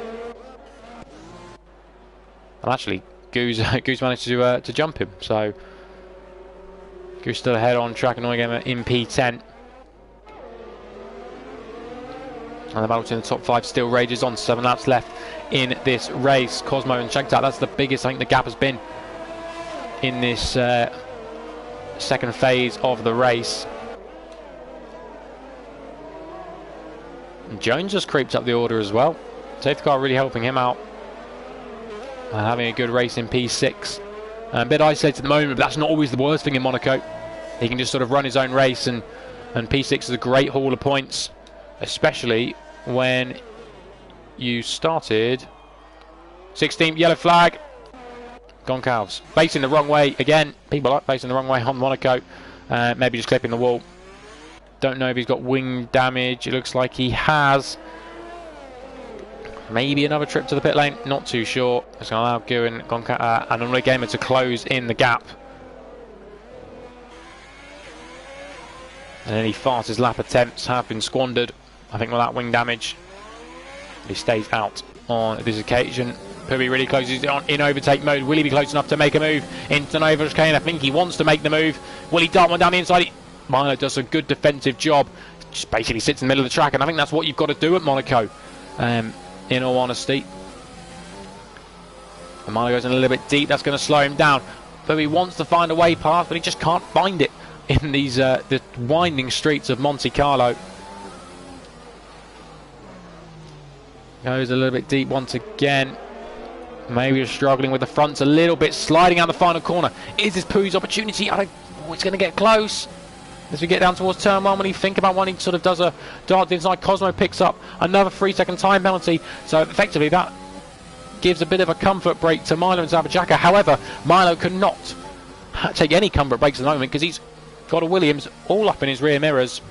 And actually, Goose managed to jump him. So Goose still ahead on track. Annoyed Gamer in P10. And the battle between the top 5 still rages on. 7 laps left in this race. Cosmo and Shakhtar, that's the biggest I think the gap has been in this second phase of the race. And Jones just creeped up the order as well. Safety car really helping him out. Having a good race in P6. A bit isolated at the moment, but that's not always the worst thing in Monaco. He can just sort of run his own race, and P6 is a great haul of points, especially when you started 16th. Yellow flag. Goncalves facing the wrong way again. People like facing the wrong way on Monaco. Maybe just clipping the wall. Don't know if he's got wing damage. It looks like he has. Maybe another trip to the pit lane. Not too sure. It's going to allow Gu and Annoyed Gamer to close in the gap. And any fastest lap attempts have been squandered, I think, with that wing damage. He stays out on this occasion. Pui really closes on in overtake mode. Will he be close enough to make a move into an over chicane? I think he wants to make the move. Will he dart one down the inside? Milo does a good defensive job. Just basically sits in the middle of the track, and I think that's what you've got to do at Monaco, in all honesty. And Milo goes in a little bit deep. That's going to slow him down. But he wants to find a way past, but he just can't find it in these the winding streets of Monte Carlo. Goes a little bit deep once again. Maybe just struggling with the fronts a little bit, sliding out the final corner. Is this Pouille's opportunity? It's going to get close. As we get down towards turn 1, when you think about when he sort of does a dart inside, Cosmo picks up another 3-second time penalty. So effectively that gives a bit of a comfort break to Milo and Zabajaka. However, Milo cannot take any comfort breaks at the moment because he's got a Williams all up in his rear mirrors.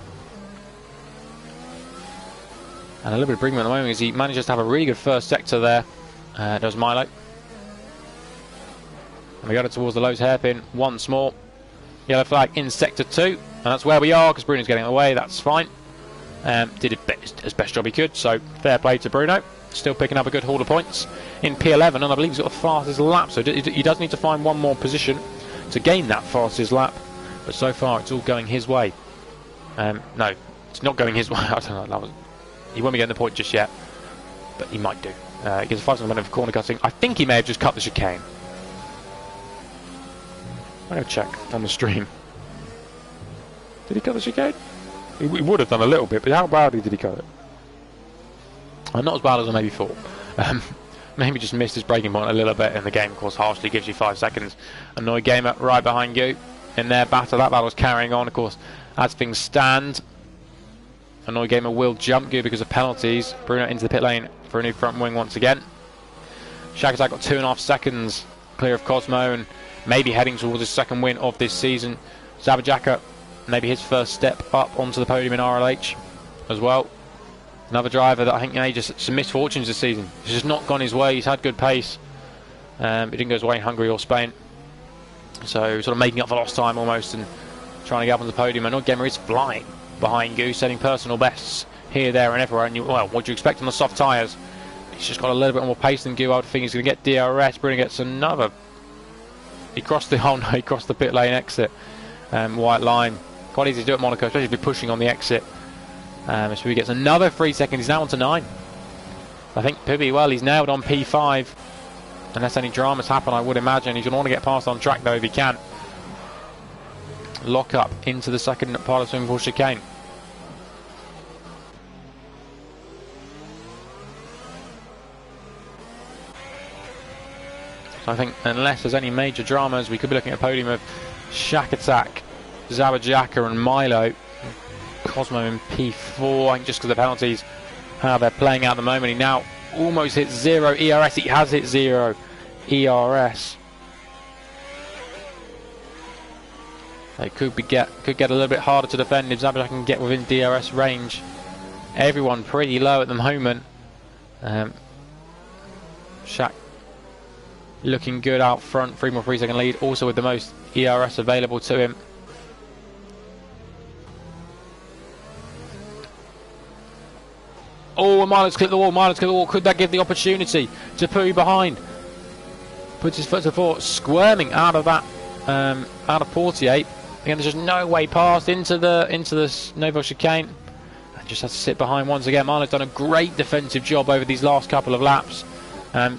And a little bit of bringing at the moment as he manages to have a really good first sector there. Does Milo. And we got it towards the Lowe's hairpin once more. Yellow flag in sector 2. And that's where we are because Bruno's getting away. That's fine. Did his best job he could. So fair play to Bruno. Still picking up a good haul of points in P11. And I believe he's got the fastest lap. So he does need to find one more position to gain that fastest lap. But so far it's all going his way. No, it's not going his way. I don't know. He won't be getting the point just yet. But he might do. He gets a 5 minute of corner cutting. I think he may have just cut the chicane. I'm going to check on the stream. Did he cut the chicane? He would have done a little bit, but how badly did he cut it? Not as bad as I maybe thought. Maybe just missed his braking point a little bit, and the game, of course, harshly gives you 5 seconds. Annoyed Gamer right behind you in their battle. That battle's carrying on, of course, as things stand. Annoyed Gamer will jump you because of penalties. Bruno into the pit lane for a new front wing once again. Shakatak got 2.5 seconds clear of Cosmo and maybe heading towards his second win of this season. Zabajaka, maybe his first step up onto the podium in RLH as well. Another driver that I think just some misfortunes this season. He's just not gone his way. He's had good pace. He didn't go his way in Hungary or Spain. So sort of making up for lost time almost and trying to get up on the podium. And Gamer is flying behind Goose, setting personal bests here, there and everywhere. And well, what do you expect on the soft tyres? He's just got a little bit more pace than Gu. I would think he's going to get DRS. Bruno gets another. He crossed the pit lane exit. White line. Quite easy to do at Monaco, especially if you're pushing on the exit. So he gets another 3 seconds. He's now on to 9. I think Pibby, well, he's nailed on P5. Unless any dramas happen, I would imagine. He's going to want to get past on track, though, if he can. Lock up into the second part of swimming pool chicane. So I think unless there's any major dramas, we could be looking at a podium of Shakatak, Zabajaka and Milo. Cosmo in P4, I think just because of the penalties, how they're playing out at the moment. He now almost hits 0 ERS. He has hit 0 ERS. It could get a little bit harder to defend if Zabajaka can get within DRS range. Everyone pretty low at the moment. Shaq looking good out front, 3 second lead, also with the most ERS available to him. Oh, Milo's clipped the wall, Could that give the opportunity to Pouille behind? Puts his foot to the floor, squirming out of that, out of Portier. Again, there's just no way past into the Novo chicane. And just has to sit behind once again. Milo's done a great defensive job over these last couple of laps.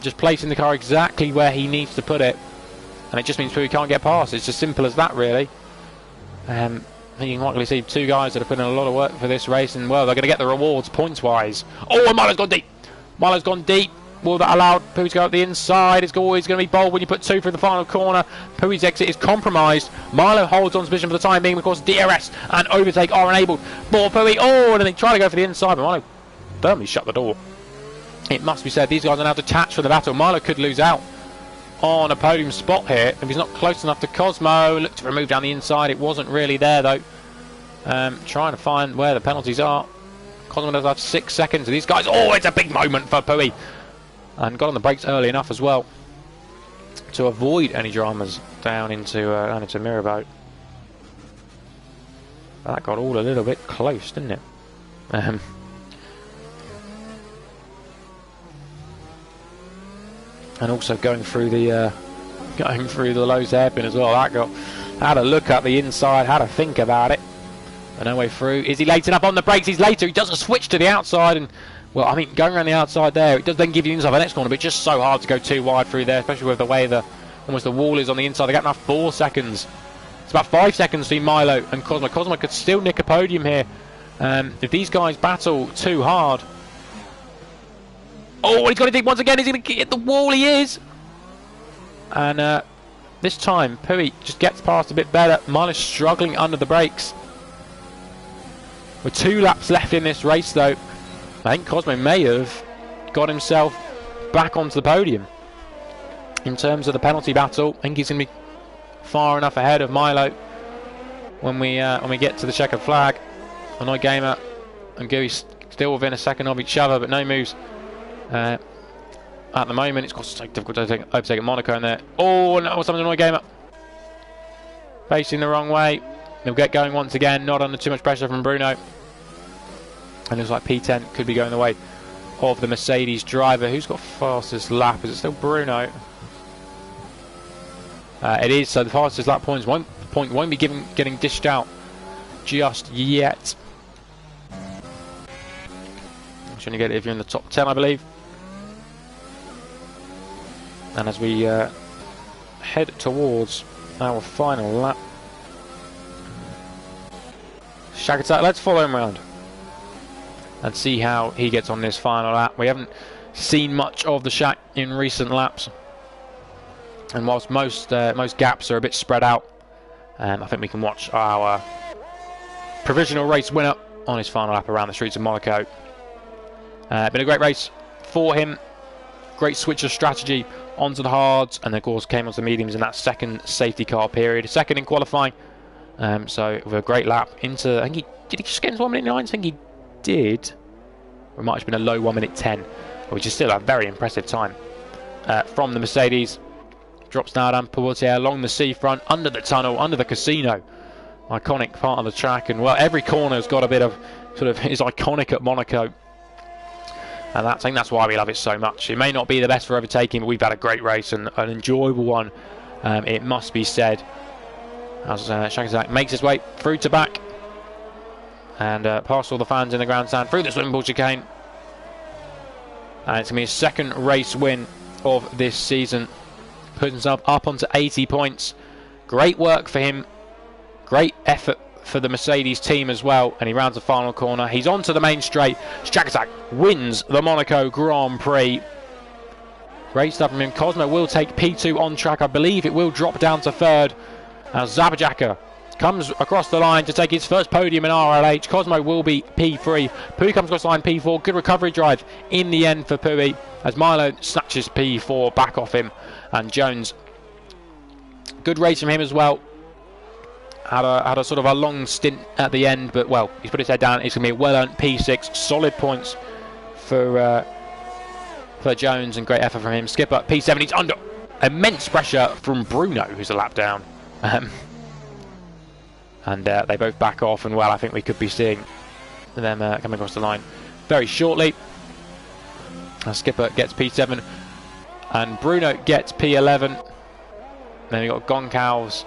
Just placing the car exactly where he needs to put it. And it just means Pouille can't get past. It's as simple as that, really. I think you can likely see 2 guys that have put in a lot of work for this race, and well, they're going to get the rewards points-wise. Oh, and Milo's gone deep. Milo's gone deep. Will that allow Pouille to go up the inside? It's always going to be bold when you put 2 through the final corner. Pouille's exit is compromised. Milo holds on to position for the time being. Of course, DRS and overtake are enabled for Pouille. Oh, and they try to go for the inside, but Milo firmly shut the door. It must be said, these guys are now detached from the battle. Milo could lose out on a podium spot here if he's not close enough to Cosmo. Looked to remove down the inside. It wasn't really there, though. Trying to find where the penalties are. Cosmo does have 6 seconds. These guys, oh, it's a big moment for Pouille. And got on the brakes early enough as well to avoid any dramas down into Mirabeau. That got all a little bit close, didn't it? And also going through the Lowe's hairpin as well. That had a look at the inside, had a think about it. And no way through. Is he late enough on the brakes? He's later. He does a switch to the outside, and Well, I mean, going around the outside there, it does then give you inside the next corner, but it's just so hard to go too wide through there, especially with the way almost the wall is on the inside. They got now 4 seconds. It's about 5 seconds between Milo and Cosmo. Cosmo could still nick a podium here if these guys battle too hard. Oh, he's got it deep once again. He's going to hit the wall. He is. And this time, Pui just gets past a bit better. Milo's struggling under the brakes. With 2 laps left in this race, though, I think Cosmo may have got himself back onto the podium. In terms of the penalty battle, I think he's going to be far enough ahead of Milo when we get to the checkered flag. Annoy Gamer and Gooey still within a second of each other, but no moves at the moment. It's so difficult to overtake Monaco in there. Oh no, someone's Annoy Gamer facing the wrong way. He'll get going once again, not under too much pressure from Bruno. And it looks like P10 could be going the way of the Mercedes driver. Who's got fastest lap? Is it still Bruno? It is, so the fastest lap point won't be getting dished out just yet. You should only get it if you're in the top 10, I believe. And as we head towards our final lap, Shag Attack, let's follow him around and see how he gets on this final lap. We haven't seen much of the Shaq in recent laps, and whilst most gaps are a bit spread out, I think we can watch our provisional race winner on his final lap around the streets of Monaco. Been a great race for him. Great switch of strategy onto the hards, and of course came onto the mediums in that second safety car period. Second in qualifying, so with a great lap into, I think did he just get into 1 minute 9? I think he did. Or it might have been a low 1 minute 10, which is still a very impressive time from the Mercedes. Drops now down Portier along the seafront, under the tunnel, under the casino. Iconic part of the track, and well, every corner's got a bit of is iconic at Monaco. And I think that's why we love it so much. It may not be the best for overtaking, but we've had a great race and an enjoyable one, it must be said. As Shag Attack makes his way through to back and past all the fans in the grandstand through the swimming pool chicane. And it's going to be his second race win of this season. Puts himself up onto 80 points. Great work for him. Great effort for the Mercedes team as well. And he rounds the final corner. He's onto the main straight. Shag Attack wins the Monaco Grand Prix. Great stuff from him. Cosmo will take P2 on track. I believe it will drop down to third. As Zabajaka comes across the line to take his first podium in RLH. Cosmo will be P3. Pui comes across the line P4. Good recovery drive in the end for Pui, as Milo snatches P4 back off him. And Jones, good race from him as well. Had a sort of a long stint at the end, but well, he's put his head down. It's going to be a well-earned P6. Solid points for Jones, and great effort from him. Skipper P7. He's under immense pressure from Bruno, who's a lap down. And they both back off, and well, I think we could be seeing them coming across the line very shortly. Skipper gets P7 and Bruno gets P11. Then we've got Goncalves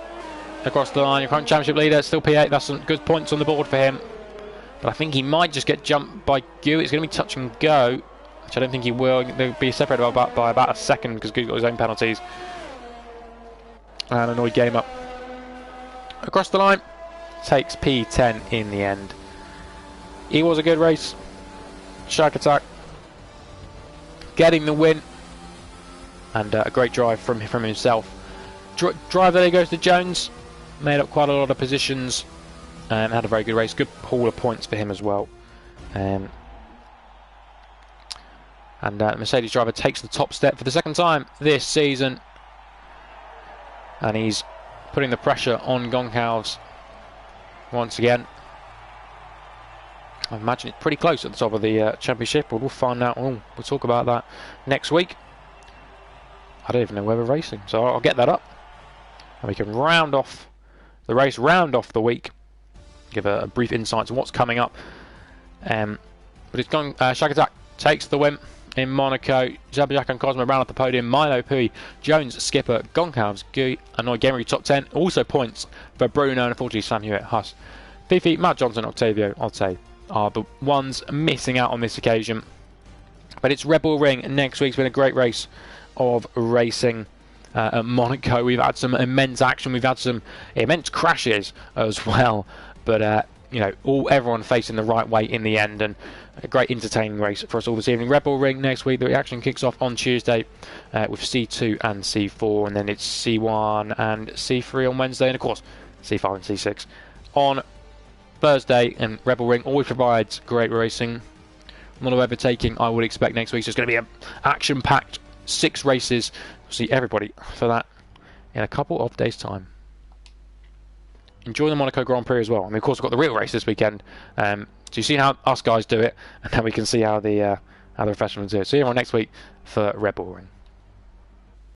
across the line. Your current championship leader, still P8. That's some good points on the board for him, but I think he might just get jumped by Gu. It's going to be touch and go, which I don't think he will. They'll be separated by about a second because Gu's got his own penalties. And Annoyed Gamer across the line takes P10 in the end. It was a good race. Shag Attack getting the win, and a great drive from himself. Drive there goes to Jones. Made up quite a lot of positions and had a very good race. Good pool of points for him as well. And the Mercedes driver takes the top step for the second time this season, and he's putting the pressure on Goncalves once again. I imagine it's pretty close at the top of the championship, but we'll find out. We'll talk about that next week. I don't even know where we're racing, so I'll get that up, and we can round off the race, round off the week, give a brief insight to what's coming up. But it's gone. Shag Attack takes the win in Monaco. Zabajak and Cosmo round up the podium. Milo, Pui, Jones, Skipper, Goncalves, Gui, Annoyed Gamer top 10. Also points for Bruno, and unfortunately Sam Hewitt, Huss, Fifi, Matt Johnson, Octavio, I'd say, are the ones missing out on this occasion. But it's Red Bull Ring next week. It's been a great race of racing at Monaco. We've had some immense action. We've had some immense crashes as well. But you know, everyone facing the right way in the end, and a great entertaining race for us all this evening. Red Bull Ring next week. The action kicks off on Tuesday with C2 and C4, and then it's C1 and C3 on Wednesday, and of course C5 and C6 on Thursday. And Red Bull Ring always provides great racing. A lot of overtaking I would expect next week, so it's going to be an action-packed 6 races. We'll see everybody for that in a couple of days' time. Enjoy the Monaco Grand Prix as well. I mean, of course, we've got the real race this weekend. So you see how us guys do it, and then we can see how the professionals do it. See you all next week for Red Bull Ring.